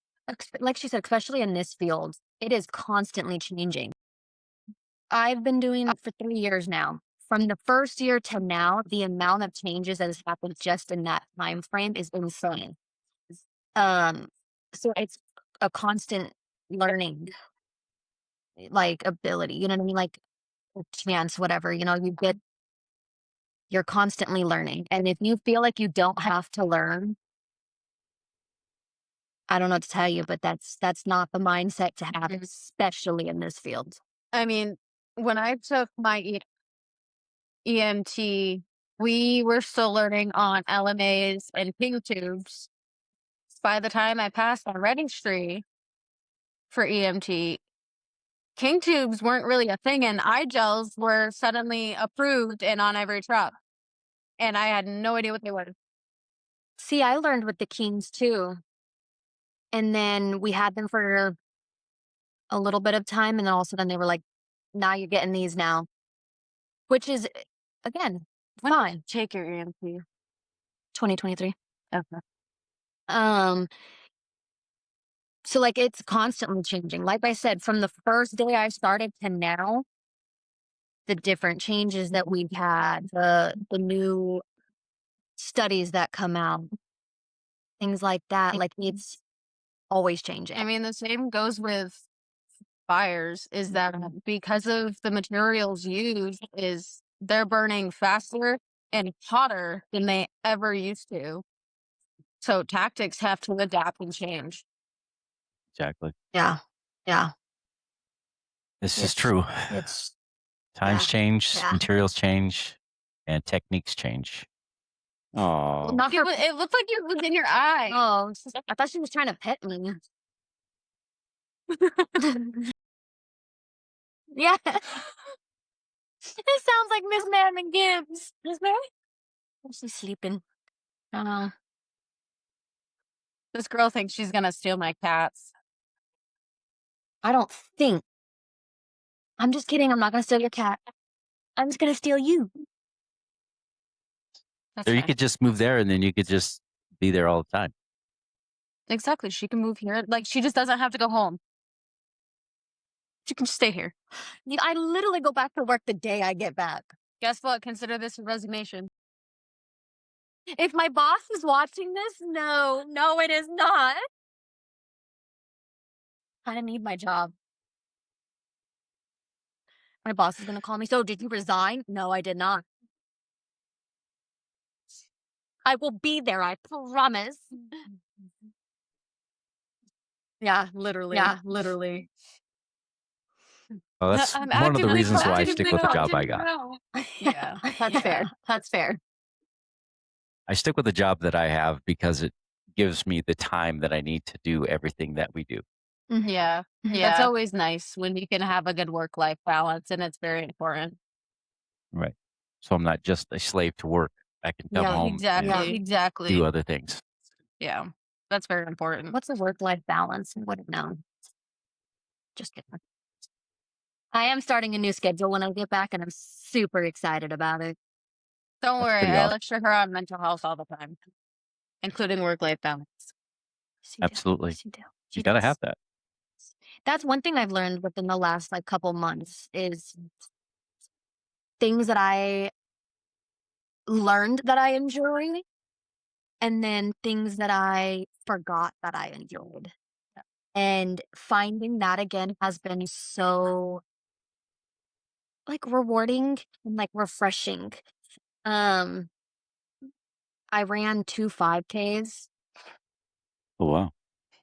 Like she said, especially in this field, it is constantly changing. I've been doing it for 3 years now. From the first year to now, the amount of changes that has happened just in that time frame is insane. So it's a constant learning, like, ability, you know what I mean? Like, chance, whatever, you're constantly learning. And if you feel like you don't have to learn, I don't know what to tell you, but that's not the mindset to have, especially in this field. I mean, when I took my EMT, we were still learning on LMAs and king tubes. By the time I passed on registry for EMT, king tubes weren't really a thing, and eye gels were suddenly approved and on every truck. And I had no idea what they were. See, I learned with the kings too. And then we had them for a little bit of time, and then all of a sudden they were like, now you're getting these now. Which is, again, fine. Take your EMT. 2023. Okay. So like it's constantly changing. Like I said, from the first day I started to now, the different changes that we've had, the new studies that come out, things like that. Like it's always changing. I mean, the same goes with fires, is that because of the materials used, is they're burning faster and hotter than they ever used to. So tactics have to adapt and change. Exactly. Yeah. This is true. Times change, materials change, and techniques change. Oh, It looked like it was in your eye. Oh, I thought she was trying to pet me. Yeah. It sounds like Miss Madeline Gibbs. Miss Mary? She's sleeping. This girl thinks she's gonna steal my cats. I don't think. I'm just kidding. I'm not gonna steal your cat. I'm just gonna steal you. So you could just move there, and then you could just be there all the time. Exactly. She can move here. Like, she just doesn't have to go home. She can just stay here. I literally go back to work the day I get back. Guess what? Consider this a resignation. If my boss is watching this, no, it is not. I didn't need my job. My boss is going to call me. So did you resign? No, I did not. I will be there. I promise. Yeah, literally. Well, that's one of the reasons why I stick with the job I got. Yeah, that's fair. That's fair. I stick with the job that I have because it gives me the time that I need to do everything that we do. Yeah. That's always nice when you can have a good work-life balance, and it's very important. Right. So I'm not just a slave to work. I can come home Exactly. and do other things. Yeah. That's very important. What's a work-life balance? I wouldn't know. Just kidding. I am starting a new schedule when I get back, and I'm super excited about it. Don't worry. I lecture her on mental health all the time, including work-life balance. Absolutely. You got to have that. That's one thing I've learned within the last couple months is things that I learned that I enjoy, and then things that I forgot that I enjoyed. And finding that again has been so rewarding and refreshing. I ran 2 5Ks. Oh, wow.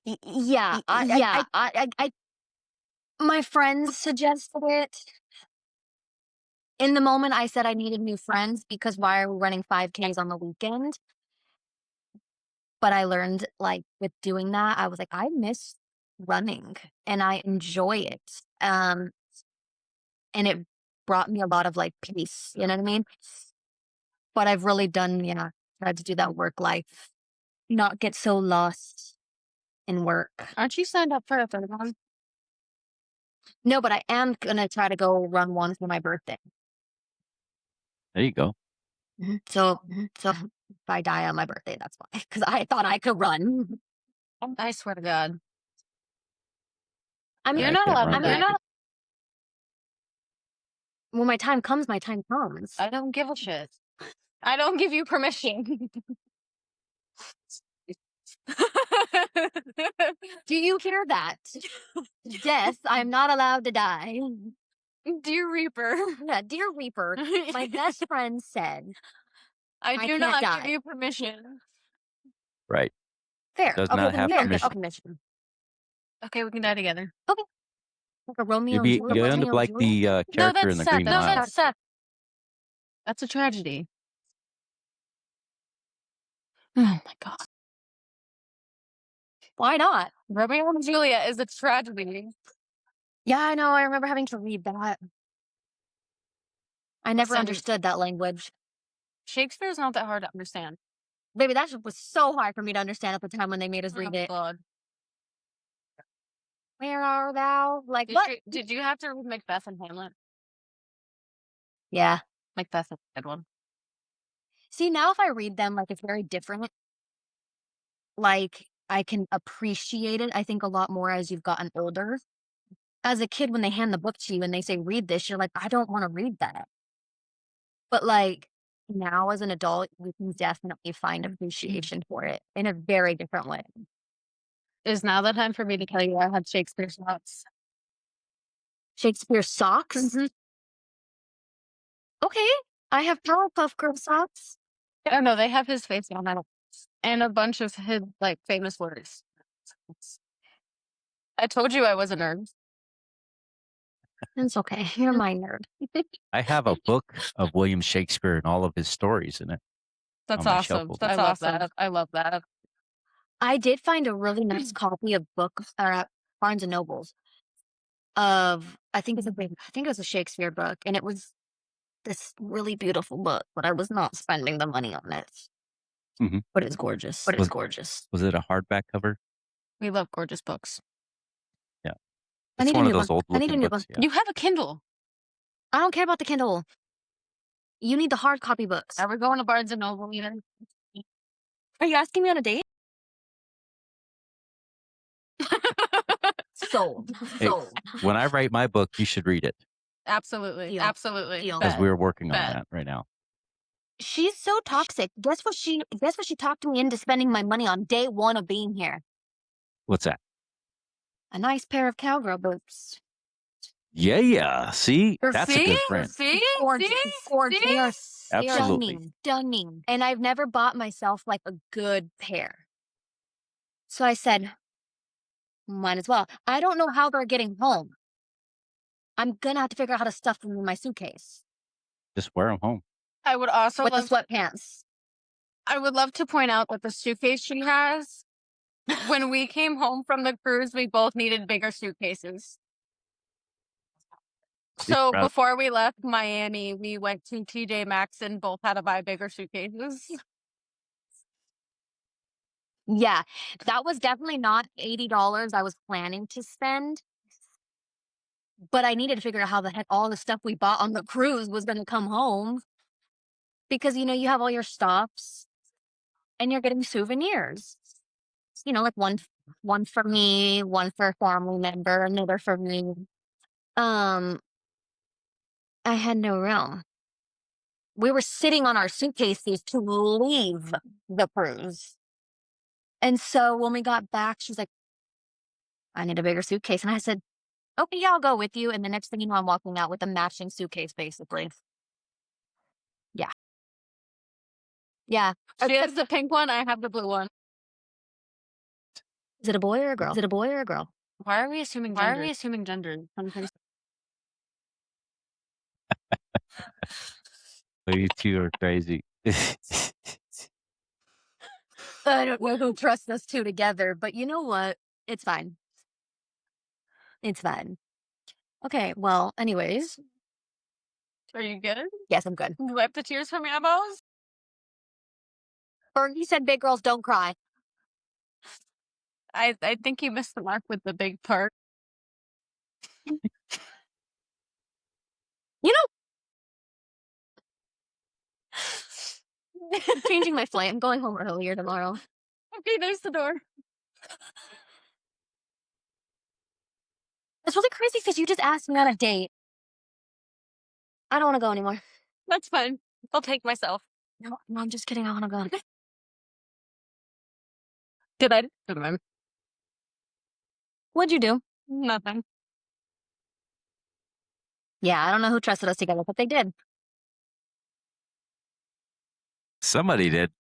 Yeah. I my friends suggested it. In the moment, I said I needed new friends because why are we running 5Ks on the weekend? But I learned, with doing that, I was like, I miss running and I enjoy it. And it brought me a lot of peace, you know what I mean? But I've really done, tried to do that work life, not get so lost and work. Aren't you signed up for a third one? No, but I am going to try to go run one for my birthday. There you go. So if I die on my birthday, that's why. Because I thought I could run. I swear to God. I mean, Yeah, you're I not can't allowed. run You're that. not. When my time comes, my time comes. I don't give a shit. I don't give you permission. Do you hear that? Death, I'm not allowed to die. Dear Reaper. Yeah, dear Reaper, my best friend said, I do can't not die. give you permission. Right. Fair. Does Okay, not then have you don't permission. get permission. Okay, we can die together. Okay. Like a Romeo You and Juliet. end up like the No, character in that's the sad. Green No, Mile. that's sad. That's a tragedy. Oh my God. Why not? Romeo and Juliet is a tragedy. Yeah, I know. I remember having to read that. I never Listen. understood that language. Shakespeare's not that hard to understand. Baby, that shit was so hard for me to understand at the time when they made us read it. God. Where are thou? Like, what? Did you have to read Macbeth and Hamlet? Yeah. Macbeth is a good one. See, now if I read them, like, it's very different. Like, I can appreciate it, I think, a lot more as you've gotten older. As a kid, when they hand the book to you and they say, read this, you're like, I don't want to read that. But, like, now as an adult, you can definitely find appreciation for it in a very different way. Is now the time for me to tell you I had Shakespeare socks? Shakespeare socks? Mm-hmm. Okay. I have Powerpuff Girl socks. Oh, no, they have his face on it. And a bunch of his, like, famous words. I told you I was a nerd. It's okay. You're my nerd. I have a book of William Shakespeare and all of his stories in it. That's on my awesome. shelf over That's awesome. I love that. I did find a really nice copy of book at Barnes and Nobles of I think it was a Shakespeare book, and it was this really beautiful book, but I was not spending the money on it. Mhm. But it's gorgeous. But it's gorgeous. Was it a hardback cover? We love gorgeous books. Yeah. I It's need a one of new those one. old I need a looking new books. one. Yeah. You have a Kindle. I don't care about the Kindle. You need the hard copy books. Are we going to Barnes and Noble even? Are you asking me on a date? Sold. Hey, when I write my book, you should read it Absolutely. Deal. Absolutely. Deal. because we're working on Bet. that right now. She's so toxic. Guess what she talked me into spending my money on day one of being here? What's that? A nice pair of cowgirl boots. Yeah. See, that's a good friend. See? Gorgeous. See? Gorgeous. See? They are Absolutely. stunning. And I've never bought myself like a good pair. So I said, might as well. I don't know how they're getting home. I'm gonna have to figure out how to stuff them in my suitcase Just wear them home. I would also with the love sweatpants. I would love to point out that the suitcase she has, when we came home from the cruise, we both needed bigger suitcases. So Proud. before we left Miami, we went to TJ Maxx and both had to buy bigger suitcases. Yeah, that was definitely not $80 I was planning to spend. But I needed to figure out how the heck all the stuff we bought on the cruise was going to come home. Because, you have all your stops and you're getting souvenirs. Like one for me, one for a family member, another for me. I had no room. We were sitting on our suitcases to leave the cruise. And so when we got back, she's like, I need a bigger suitcase. And I said, okay, yeah, I'll go with you. And the next thing you know, I'm walking out with a matching suitcase, basically. Yeah. Yeah. She has the pink one, I have the blue one. Is it a boy or a girl? Is it a boy or a girl? Why are we assuming gender? You two are crazy. I don't know who trusts us two together, but you know what? It's fine. It's fine. Okay, well, anyways. Are you good? Yes, I'm good. Wipe the tears from your eyeballs? Fergie said big girls don't cry. I think you missed the mark with the big part. You know, I'm changing my flight. I'm going home earlier tomorrow. Okay, there's the door. It's really crazy because you just asked me on a date. I don't want to go anymore. That's fine. I'll take myself. No, I'm just kidding. I want to go. Did I? Never mind. What'd you do? Nothing. Yeah, I don't know who trusted us together, but they did. Somebody did.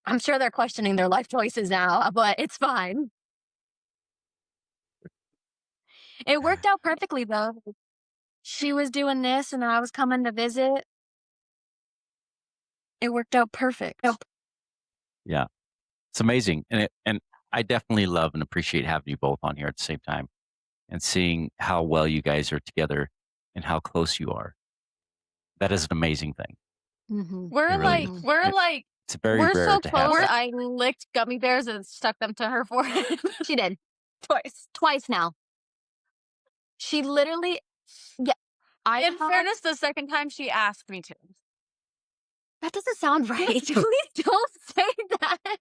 I'm sure they're questioning their life choices now, but it's fine. It worked out perfectly, though. She was doing this, and I was coming to visit. It worked out perfect. Yeah, it's amazing, and I definitely love and appreciate having you both on here at the same time, and seeing how well you guys are together and how close you are. That is an amazing thing. Mm-hmm. It's very rare so to close. have. I licked gummy bears and stuck them to her forehead. She did. Twice now. She literally, yeah. In fairness, the second time she asked me to. That doesn't sound right. Please don't say that.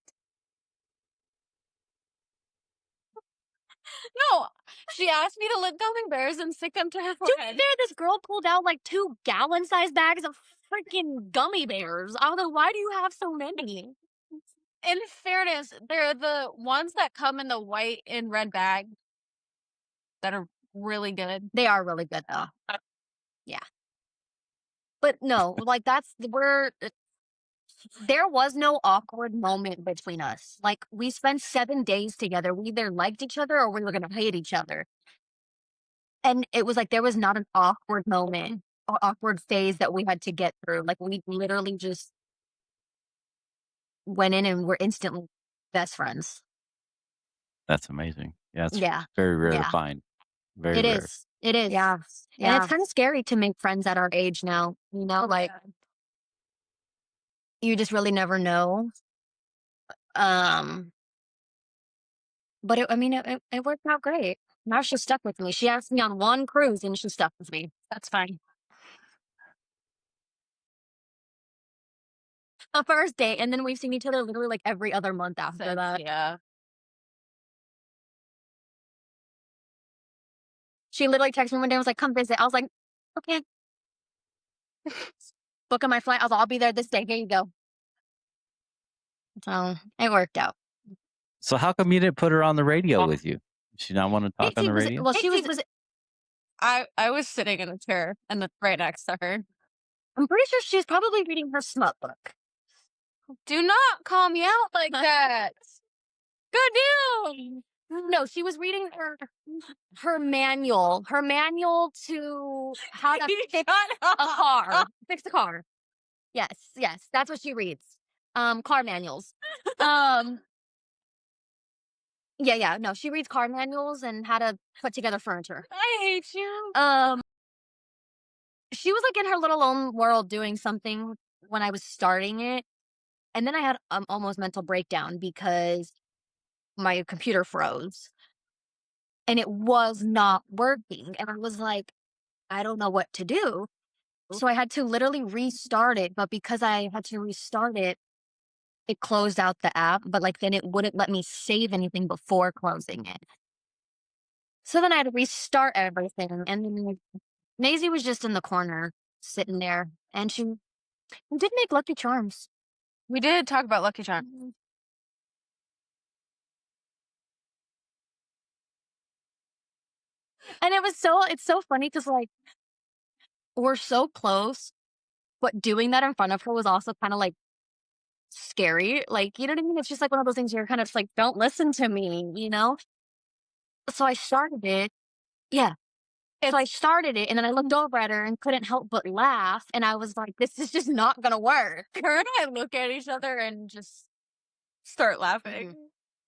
No, she asked me to lick gummy bears and stick them to her To be forehead. fair, this girl pulled out like 2 gallon-sized bags of freaking gummy bears. I was like, why do you have so many? In fairness, they're the ones that come in the white and red bag that are really good. They are really good, though. Yeah. But no, like there was no awkward moment between us. Like, we spent 7 days together. We either liked each other or we were going to hate each other. And it was like, there was not an awkward moment or awkward phase that we had to get through. Like, we literally just went in and were instantly best friends. That's amazing. Yeah, it's Yeah. very rare to find. Very It rare. is. It is. Yeah. And it's kind of scary to make friends at our age now, you know, like you just really never know. But it worked out great. Now she's stuck with me. She asked me on one cruise and she's stuck with me. That's fine. The first date, and then we've seen each other literally like every other month after that. Yeah. She literally texted me one day and was like, come visit. I was like, okay. Booking my flight. I was like, I'll be there this day. Here you go. So it worked out. So how come you didn't put her on the radio with you? Did she not want to talk on the radio? Well, she was. I was sitting in a chair and right next to her. I'm pretty sure she's probably reading her smut book. Do not call me out like that. Good news. No, she was reading her manual to how to fix a car. Fix a car. Yes, that's what she reads. Car manuals. Yeah. No, she reads car manuals and how to put together furniture. I hate you. She was like in her little own world doing something when I was starting it, and then I had almost mental breakdown because my computer froze. And it was not working. And I was like, I don't know what to do. So I had to literally restart it. But because I had to restart it, it closed out the app. But like then it wouldn't let me save anything before closing it. So then I had to restart everything. And then Maisie was just in the corner sitting there. And she did make Lucky Charms. We did talk about Lucky Charms. And it's so funny because like we're so close, but doing that in front of her was also kind of like scary. Like, you know what I mean? It's just like one of those things you're kind of just like, don't listen to me, you know? So I started it. Yeah. So I started it and then I looked over at her and couldn't help but laugh. And I was like, this is just not going to work. Her and I look at each other and just start laughing.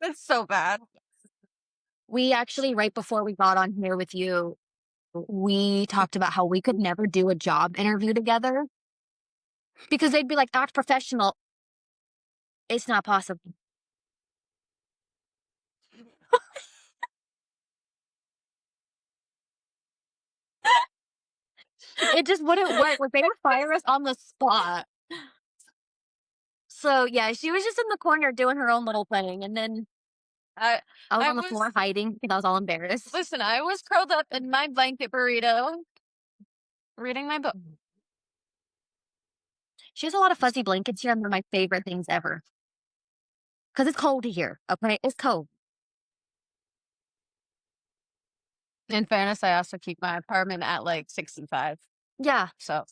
That's so bad. We actually, right before we got on here with you, we talked about how we could never do a job interview together because they'd be like, act professional. It's not possible. It just wouldn't work. Like, they would fire us on the spot. So, yeah, she was just in the corner doing her own little thing. And then I was on the floor hiding because I was all embarrassed. Listen, I was curled up in my blanket burrito, reading my book. She has a lot of fuzzy blankets here, and they're my favorite things ever. Because it's cold here, okay? It's cold. In fairness, I also keep my apartment at like 65. Yeah. So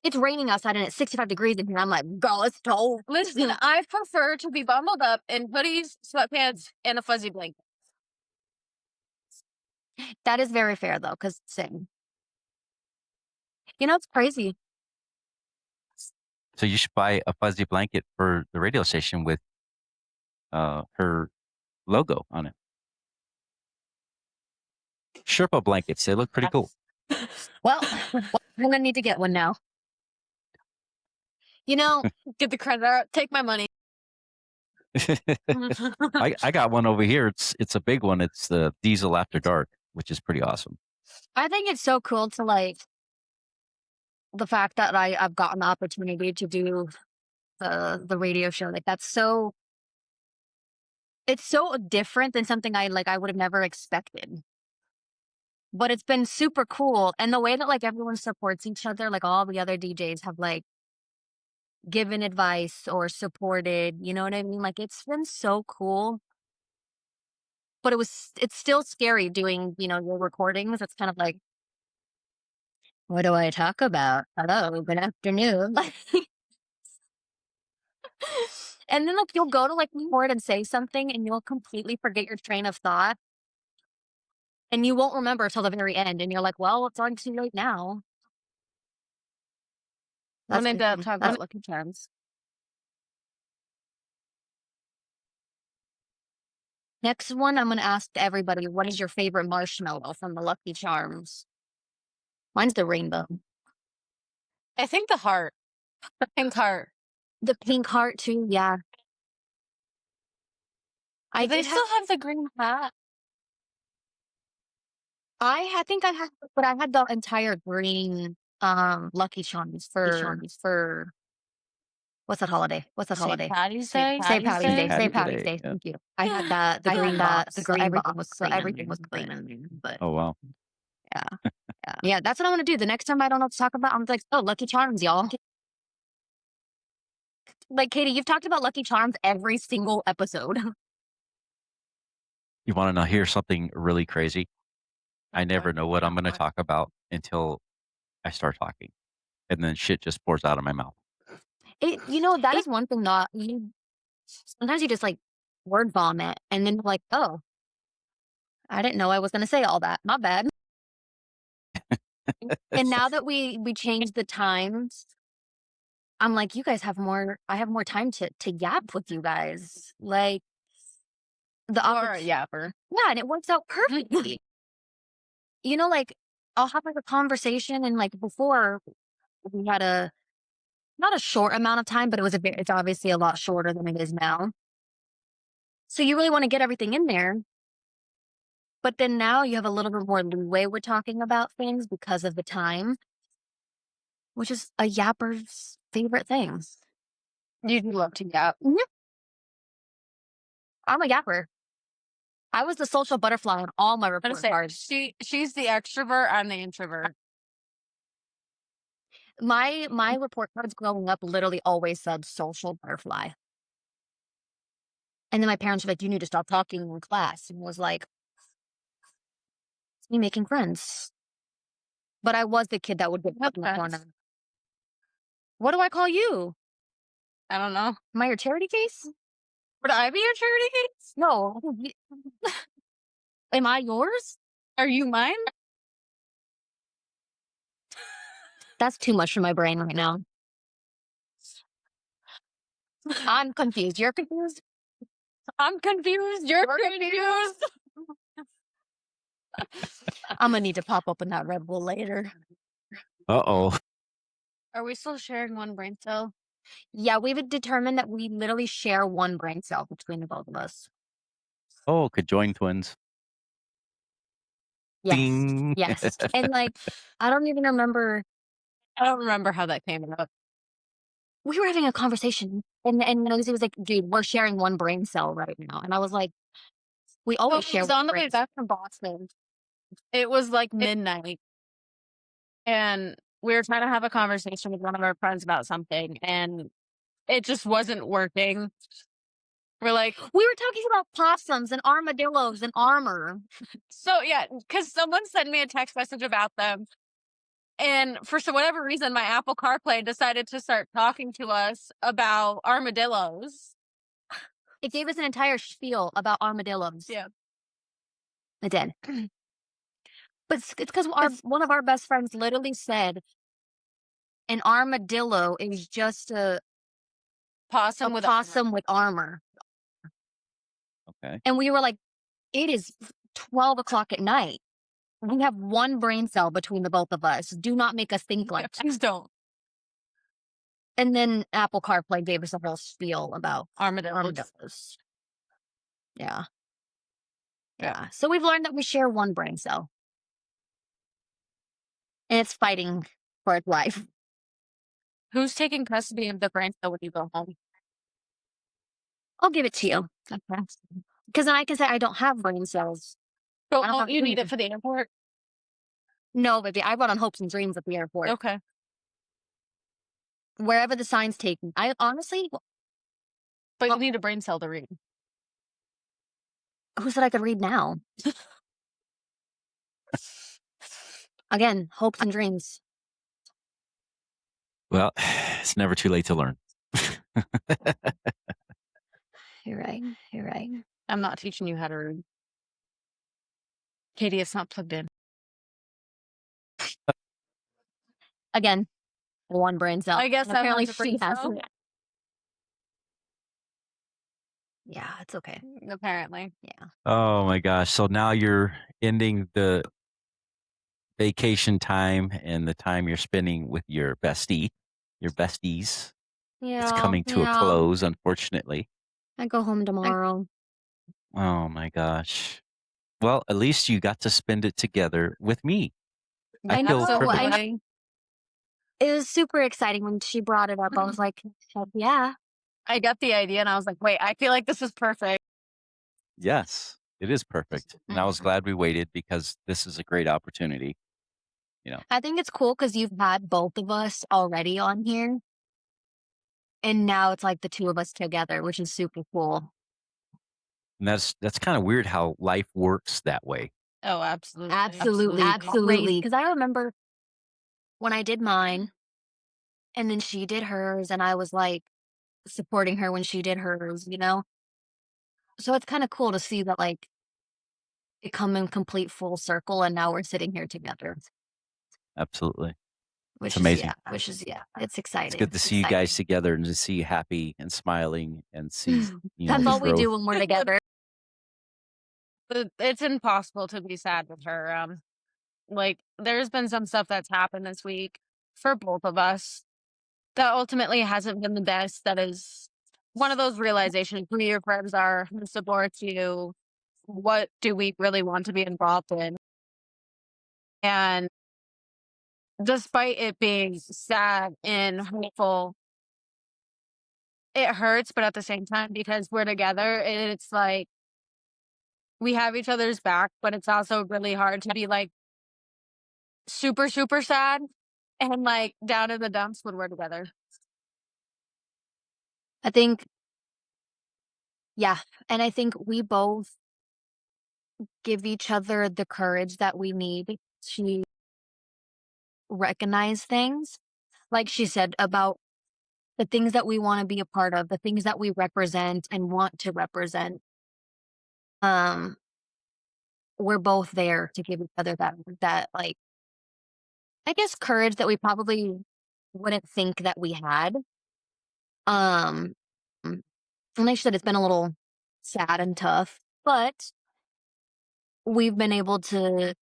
it's raining outside and it's 65 degrees in here. I'm like, girl, it's cold. Listen, I prefer to be bundled up in hoodies, sweatpants, and a fuzzy blanket. That is very fair, though, because same. You know, it's crazy. So you should buy a fuzzy blanket for the radio station with her logo on it. Sherpa blankets. They look pretty cool. Well, I'm going to need to get one now. You know, get the credit out. Take my money. I got one over here. It's a big one. It's the Diesel After Dark, which is pretty awesome. I think it's so cool to like the fact that I've gotten the opportunity to do the radio show. Like that's so, it's so different than something I would have never expected. But it's been super cool. And the way that like everyone supports each other, like all the other DJs have like given advice or supported, you know what I mean? Like it's been so cool. But it's still scary doing, you know, your recordings. It's kind of like, what do I talk about? Hello, good afternoon. And then like you'll go to like record and say something and you'll completely forget your train of thought. And you won't remember till the very end. And you're like, well, it's on too late now. When I talk about Lucky Charms. Next one, I'm going to ask everybody, what is your favorite marshmallow from the Lucky Charms? Mine's the rainbow. I think the heart. The pink heart. The pink heart, too, yeah. They still have the green hat. I think I had, but I had the entire green Lucky Charms for what's that holiday? St. Patty's Day. St. Patty's Day. Yeah. Thank you. I had the green box. The green box. So everything was green. But Oh wow. Yeah. Yeah, that's what I want to do. The next time I don't know what to talk about, I'm like, oh, Lucky Charms, y'all. Like, Katie, you've talked about Lucky Charms every single episode. You want to hear something really crazy? I never know what I'm going to talk about until I start talking. And then shit just pours out of my mouth. You know, that is one thing that sometimes you just like word vomit and then like, oh, I didn't know I was going to say all that. My bad. And now that we changed the times, I'm like, you guys have more, I have more time to yap with you guys. Like or a yapper. Yeah, and it works out perfectly. You know, like I'll have like a conversation and like before we had not a short amount of time, but it's obviously a lot shorter than it is now. So you really want to get everything in there. But then now you have a little bit more leeway with talking about things because of the time, which is a yapper's favorite thing. You love to yap. Mm-hmm. I'm a yapper. I was the social butterfly on all my report cards. She's the extrovert. I'm the introvert. My report cards growing up literally always said social butterfly. And then my parents were like, you need to stop talking in class. And was like, it's me making friends. But I was the kid that would get put in the corner. What do I call you? I don't know. Am I your charity case? Would I be your charity case? No. Am I yours? Are you mine? That's too much for my brain right now. I'm confused. You're confused? I'm confused. You're confused. I'm going to need to pop open that Red Bull later. Uh-oh. Are we still sharing one brain cell? Yeah, we've determined that we literally share one brain cell between the both of us. Oh, conjoined twins. Yes. Ding. Yes. And like, I don't remember how that came up. We were having a conversation and he was like, dude, we're sharing one brain cell right now. And I was like, we always share. It was on the way back from Boston. It was like midnight. And we were trying to have a conversation with one of our friends about something, and it just wasn't working. We were talking about possums and armadillos and armor. So yeah, because someone sent me a text message about them. And for whatever reason, my Apple CarPlay decided to start talking to us about armadillos. It gave us an entire spiel about armadillos. Yeah. It did. But it's because one of our best friends literally said an armadillo is just a possum with armor. Okay. And we were like, it is 12 o'clock at night. We have one brain cell between the both of us. Do not make us think like that. Please don't. And then Apple CarPlay gave us a whole spiel about armadillos. Yeah. So we've learned that we share one brain cell. And it's fighting for its life. Who's taking custody of the brain cell when you go home? I'll give it to you. Okay. Because then I can say I don't have brain cells. Don't you need it for the airport? No, baby. I run on hopes and dreams at the airport. Okay. Wherever the signs take me. I honestly... But you need a brain cell to read. Who said I could read now? Again, hopes and dreams. Well, it's never too late to learn. You're right. I'm not teaching you how to read. Katie, it's not plugged in. Again, one brain cell. I guess apparently she has it. Yeah, it's okay. Apparently. Yeah. Oh my gosh. So now you're ending the vacation time and the time you're spending with your besties. Yeah. It's coming to a close, unfortunately. I go home tomorrow. Oh my gosh. Well, at least you got to spend it together with me. I know. privileged. It was super exciting when she brought it up. I was like, heck yeah. I got the idea and I was like, wait, I feel like this is perfect. Yes, it is perfect. And I was glad we waited because this is a great opportunity. I think it's cool because you've had both of us already on here. And now it's like the two of us together, which is super cool. And that's kind of weird how life works that way. Oh, absolutely. Absolutely. Because I remember when I did mine and then she did hers and I was like supporting her when she did hers, So it's kind of cool to see that like it come in complete full circle and now we're sitting here together. Absolutely. Which it's amazing. It's exciting. It's good to see you guys together and to see you happy and smiling and see, That's all we do when we're together. It's impossible to be sad with her. There's been some stuff that's happened this week for both of us that ultimately hasn't been the best. That is one of those realizations who your friends are, who supports you, what do we really want to be involved in. And despite it being sad and hopeful, it hurts, but at the same time, because we're together, it's like we have each other's back, but it's also really hard to be like super, super sad and like down in the dumps when we're together. I think, yeah. And I think we both give each other the courage that we need to recognize things. Like she said about the things that we want to be a part of, the things that we represent and want to represent. We're both there to give each other that like, I guess, courage that we probably wouldn't think that we had. And like she said, it's been a little sad and tough, but we've been able to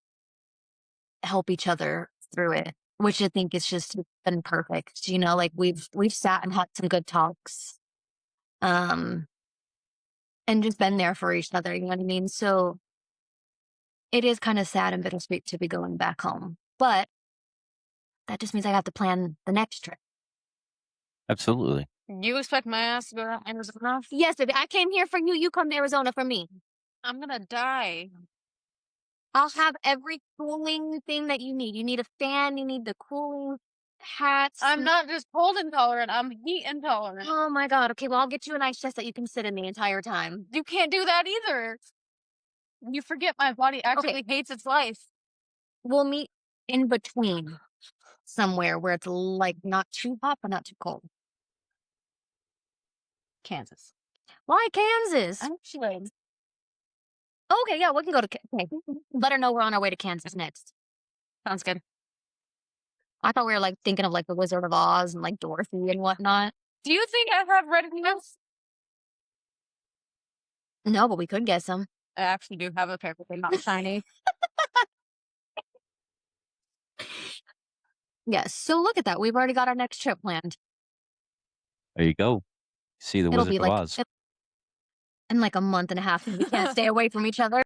help each other through it, which I think is just been perfect. Like we've sat and had some good talks, and just been there for each other. You know what I mean? So it is kind of sad and bittersweet to be going back home. But that just means I have to plan the next trip. Absolutely. You expect my ass to go to Arizona? Yes, baby. I came here for you. You come to Arizona for me. I'm gonna die. I'll have every cooling thing that you need. You need a fan. You need the cooling hats. I'm not just cold intolerant. I'm heat intolerant. Oh my God. Okay, well, I'll get you an ice chest that you can sit in the entire time. You can't do that either. You forget my body actually hates its life. We'll meet in between somewhere where it's like not too hot but not too cold. Kansas. Why Kansas? Actually. Okay, yeah, we can go to let her know we're on our way to Kansas next. Sounds good. I thought we were like thinking of like the Wizard of Oz and like Dorothy and whatnot. Do you think I have red wheels? No, but we could get some. I actually do have a pair, but they're not shiny. Yes, so look at that. We've already got our next trip planned. There you go. See the It'll Wizard be of like Oz. in like a month and a half, and we can't stay away from each other.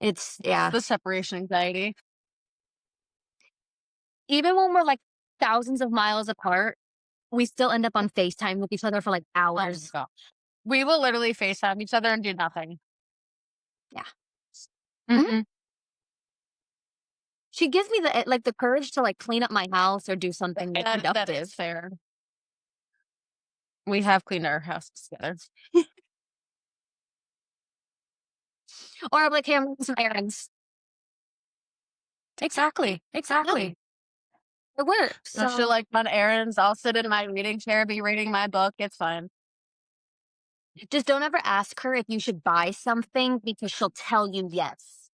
It's the separation anxiety. Even when we're like thousands of miles apart, we still end up on FaceTime with each other for like hours. Oh, we will literally FaceTime each other and do nothing. Yeah. Mm-hmm. She gives me the courage to like clean up my house or do something productive. That is fair. We have cleaned our house together. Or I'm like, hey, I'm running some errands. Exactly. Yeah. It works. So she'll like run errands. I'll sit in my reading chair, be reading my book. It's fine. Just don't ever ask her if you should buy something because she'll tell you yes.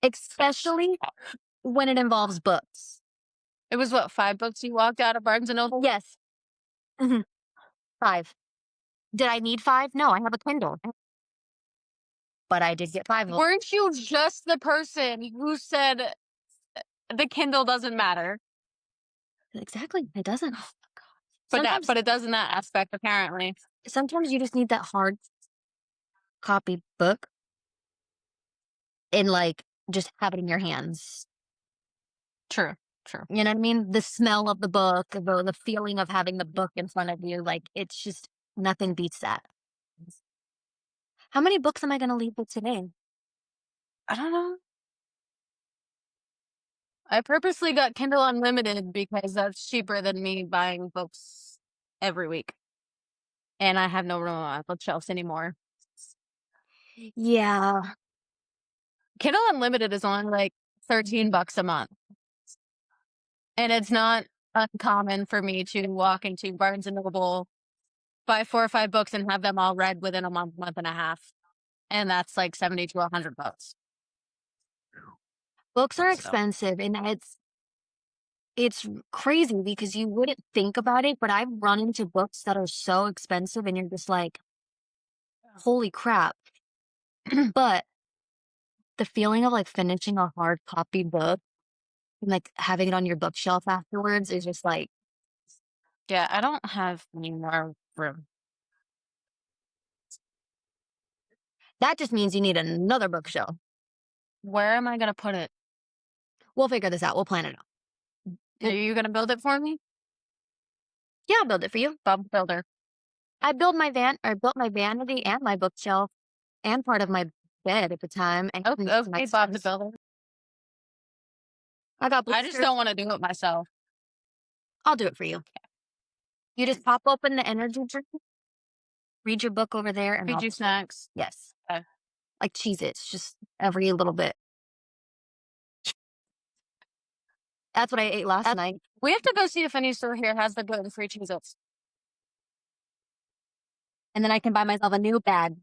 Especially when it involves books. It was what, 5 books you walked out of Barnes & Noble? Yes. 5. Did I need 5? No, I have a Kindle. But I did get 5. Weren't you just the person who said the Kindle doesn't matter? Exactly. It doesn't. Oh my God. But it does in that aspect, apparently. Sometimes you just need that hard copy book and like just have it in your hands. True. You know what I mean? The smell of the book, the feeling of having the book in front of you, like it's just nothing beats that. How many books am I going to leave with today? I don't know. I purposely got Kindle Unlimited because that's cheaper than me buying books every week. And I have no room on my bookshelves anymore. Yeah. Kindle Unlimited is only like $13 a month. And it's not uncommon for me to walk into Barnes & Noble, buy 4 or 5 books and have them all read within a month and a half. And that's like $70 to $100. Books are expensive, and it's crazy because you wouldn't think about it, but I've run into books that are so expensive and you're just like, holy crap. But the feeling of like finishing a hard copy book and like having it on your bookshelf afterwards is just like, yeah, I don't have any more room. That just means you need another bookshelf. Where am I going to put it? We'll figure this out. We'll plan it out. Are you going to build it for me? Yeah, I'll build it for you. Bob Builder. I built my vanity and my bookshelf and part of my bed at the time. And okay, Bob the Builder. I just don't want to do it myself. I'll do it for you. You just pop open the energy drink, read your book over there, and feed you snacks. Yes. Okay. Like Cheez-Its, just every little bit. That's what I ate last night. We have to go see if any store here has the gluten-free Cheez-Its. And then I can buy myself a new bag.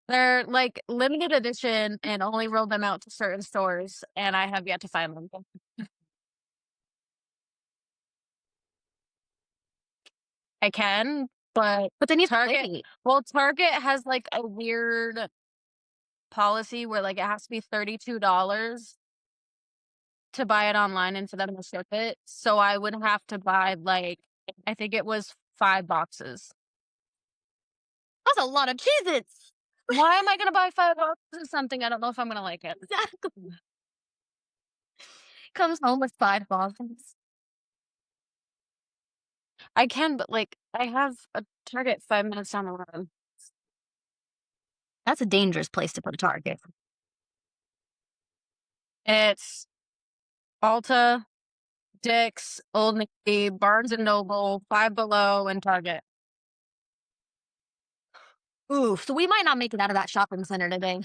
They're like limited edition and only roll them out to certain stores, and I have yet to find them. I can, but then you Target. Well, Target has like a weird policy where like it has to be $32 to buy it online and for them to ship it. So I would have to buy like, I think it was 5 boxes. That's a lot of Cheez-Its. Why am I going to buy 5 boxes of something? I don't know if I'm going to like it. Exactly. Comes home with 5 boxes. I can, but like, I have a Target 5 minutes down the road. That's a dangerous place to put a Target. It's Ulta, Dick's, Old Navy, Barnes & Noble, Five Below, and Target. Ooh, so we might not make it out of that shopping center today.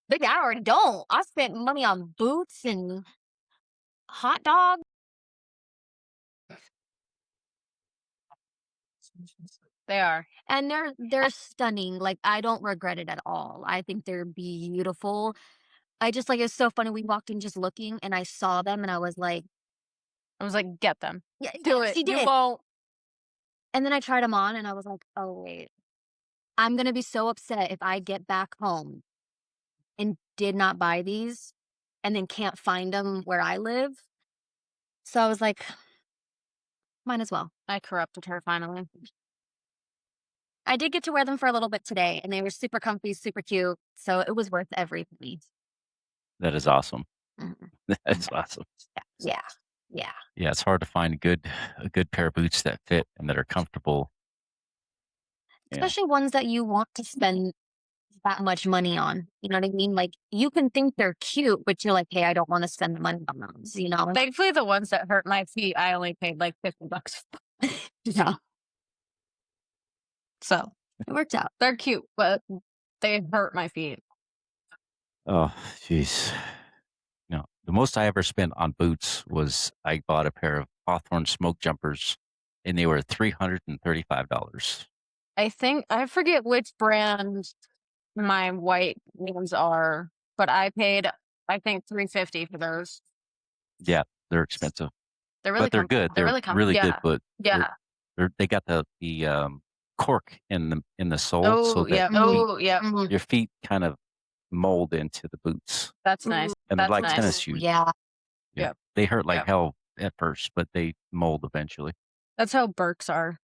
Maybe I already don't. I spent money on boots and hot dogs. They are. And they're stunning. Like, I don't regret it at all. I think they're beautiful. I just, like, it's so funny. We walked in just looking, and I saw them, and I was like, get them. yeah, Do yes, it. he did. You won't. And then I tried them on, and I was like, oh, wait. I'm going to be so upset if I get back home and did not buy these and then can't find them where I live. So I was like, might as well. I corrupted her finally. I did get to wear them for a little bit today, and they were super comfy, super cute. So it was worth every penny. That is awesome. Mhm. That's awesome. Yeah. Yeah, it's hard to find a good pair of boots that fit and that are comfortable. Yeah. Especially ones that you want to spend that much money on. You know what I mean? Like, you can think they're cute, but you're like, hey, I don't want to spend the money on those, you know? Thankfully, the ones that hurt my feet, I only paid like $50. Yeah. So It worked out. they're cute, but they hurt my feet. Oh, jeez. No, the most I ever spent on boots was I bought a pair of Hawthorne smoke jumpers, and they were $335. I forget which brand my white ones are, but I paid, I think, $350 for those. Yeah, they're expensive, They're really but they're good. They're really good, but they got the cork in the sole, so that your feet kind of mold into the boots. That's nice. And they're like tennis shoes. Yeah. Yeah. They hurt like hell at first, but they mold eventually. That's how Birks are.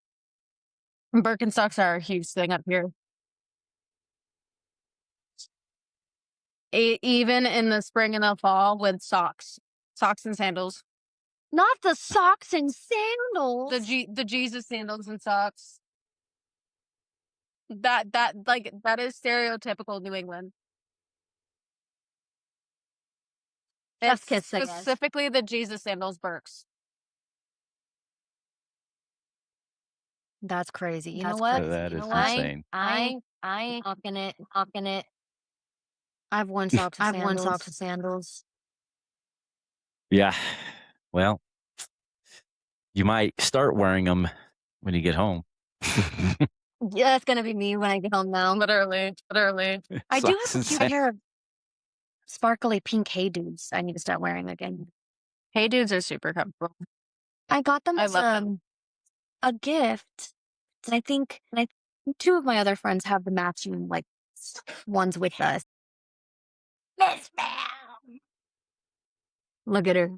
Birkenstocks are a huge thing up here. Even in the spring and the fall with socks and sandals. Not the socks and sandals. The Jesus sandals and socks. That is stereotypical New England. Chef's kiss, specifically the Jesus sandals Birks. That's crazy. You know what? That is insane. I talking it. I've worn socks and sandals. Yeah. Well, you might start wearing them when you get home. Yeah, that's gonna be me when I get home now. Literally. I do have a cute pair of sparkly pink Hey Dudes I need to start wearing again. Hey Dudes are super comfortable. I got them as a gift. And I think 2 of my other friends have the matching like ones with us. Miss Ma'am. Look at her.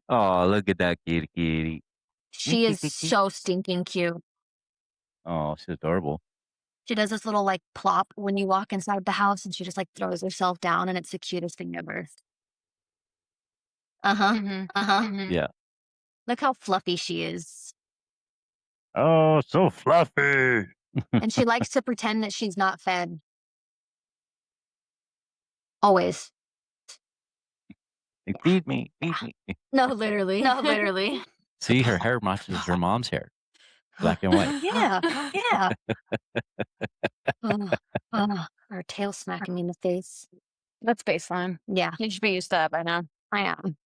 Oh, look at that kitty. She is so stinking cute. Oh, she's adorable. She does this little like plop when you walk inside the house, and she just like throws herself down, and it's the cutest thing ever. Yeah. Look how fluffy she is. Oh, so fluffy. And she likes to pretend that she's not fed. Always. Like, feed me. No, literally. See, her hair matches her mom's hair. Black and white. Yeah. Her tail smacking me in the face. That's baseline. Yeah. You should be used to that by now. I am.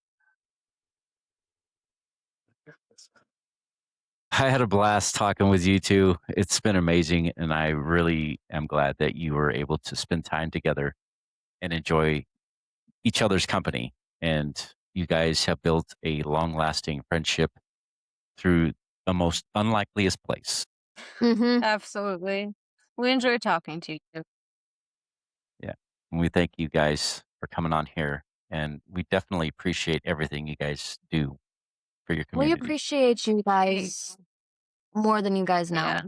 I had a blast talking with you two. It's been amazing, and I really am glad that you were able to spend time together and enjoy each other's company. And you guys have built a long-lasting friendship through the most unlikeliest place. Mm-hmm. Absolutely. We enjoy talking to you. Yeah. And we thank you guys for coming on here. And we definitely appreciate everything you guys do for your community. We appreciate you guys more than you guys know. Yeah.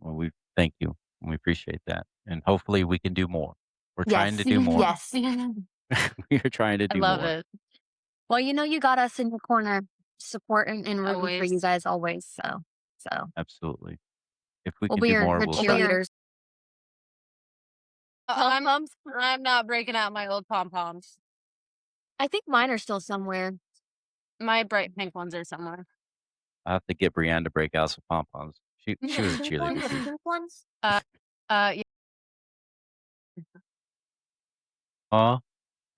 Well, we thank you. We appreciate that. And hopefully we can do more. We're Yes. trying to do more. Yes. We are trying to I do love more. it. Well, you got us in your corner, supporting and rooting for you Always. guys always. So Absolutely. If we we'll can be do your more, we'll try. cheerleaders. I'm not breaking out my old pom-poms. I think mine are still somewhere. My bright pink ones are somewhere. I have to get Brianne to break out some pom-poms. She was a cheerleader too. Pink ones? Yeah.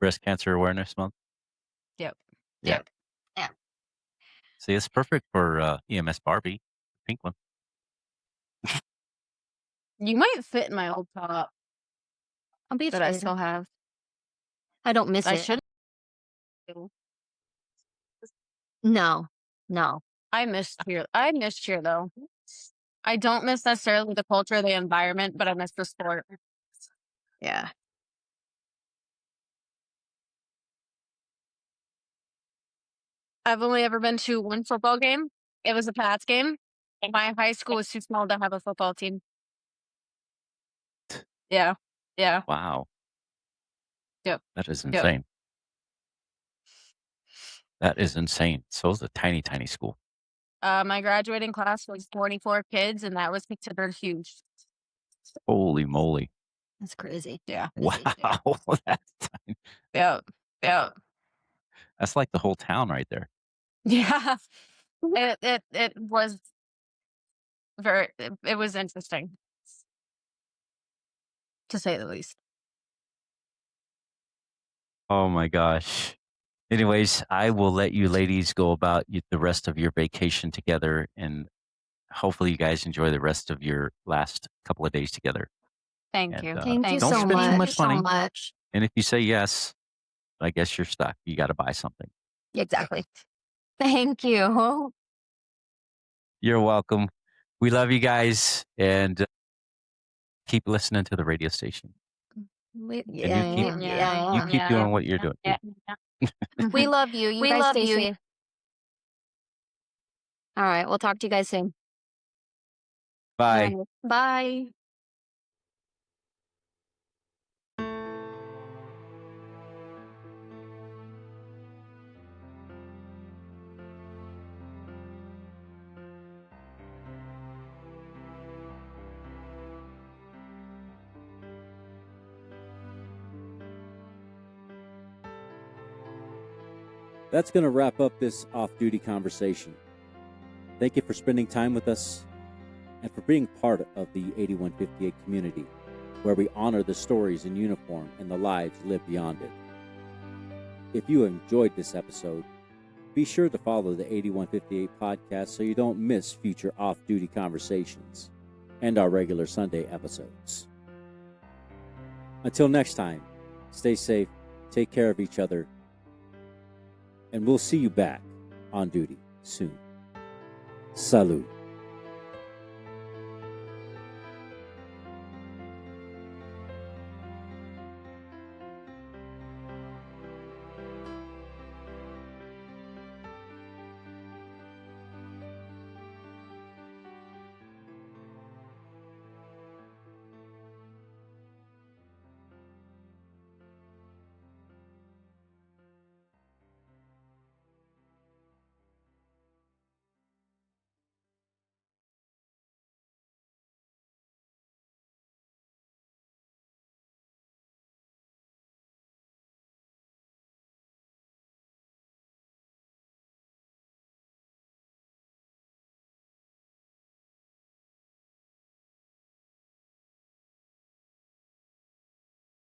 Breast Cancer Awareness Month. Yep. Yeah. See, it's perfect for EMS Barbie. Pink one. You might fit in my old top I'll be that I excited. still have. I don't miss I it. should. No. I miss cheer though. I don't miss necessarily the culture, the environment, but I miss the sport. Yeah. I've only ever been to one football game. It was a Pats game. My high school was too small to have a football team. Yeah. Wow. Yep. That is insane. That is insane. So it's a tiny, tiny school. My graduating class was 44 kids, and that was considered huge. Holy moly. That's crazy. Yeah. Wow. That's tiny. Yeah. That's like the whole town right there. Yeah. It was it was interesting, to say the least. Oh my gosh. Anyways, I will let you ladies go about the rest of your vacation together, and hopefully you guys enjoy the rest of your last couple of days together. Thank you. Thank you don't so spend much. too much money. So much. And if you say yes, I guess you're stuck. You got to buy something. Exactly. Thank you. You're welcome. We love you guys, and keep listening to the radio station. You keep doing what you're doing. Yeah. We love you. You guys stay safe. All right. We'll talk to you guys soon. Bye. All right. Bye. That's going to wrap up this off-duty conversation. Thank you for spending time with us and for being part of the 8158 community, where we honor the stories in uniform and the lives lived beyond it. If you enjoyed this episode, be sure to follow the 8158 podcast so you don't miss future off-duty conversations and our regular Sunday episodes. Until next time, stay safe, take care of each other, and we'll see you back on duty soon. Salud.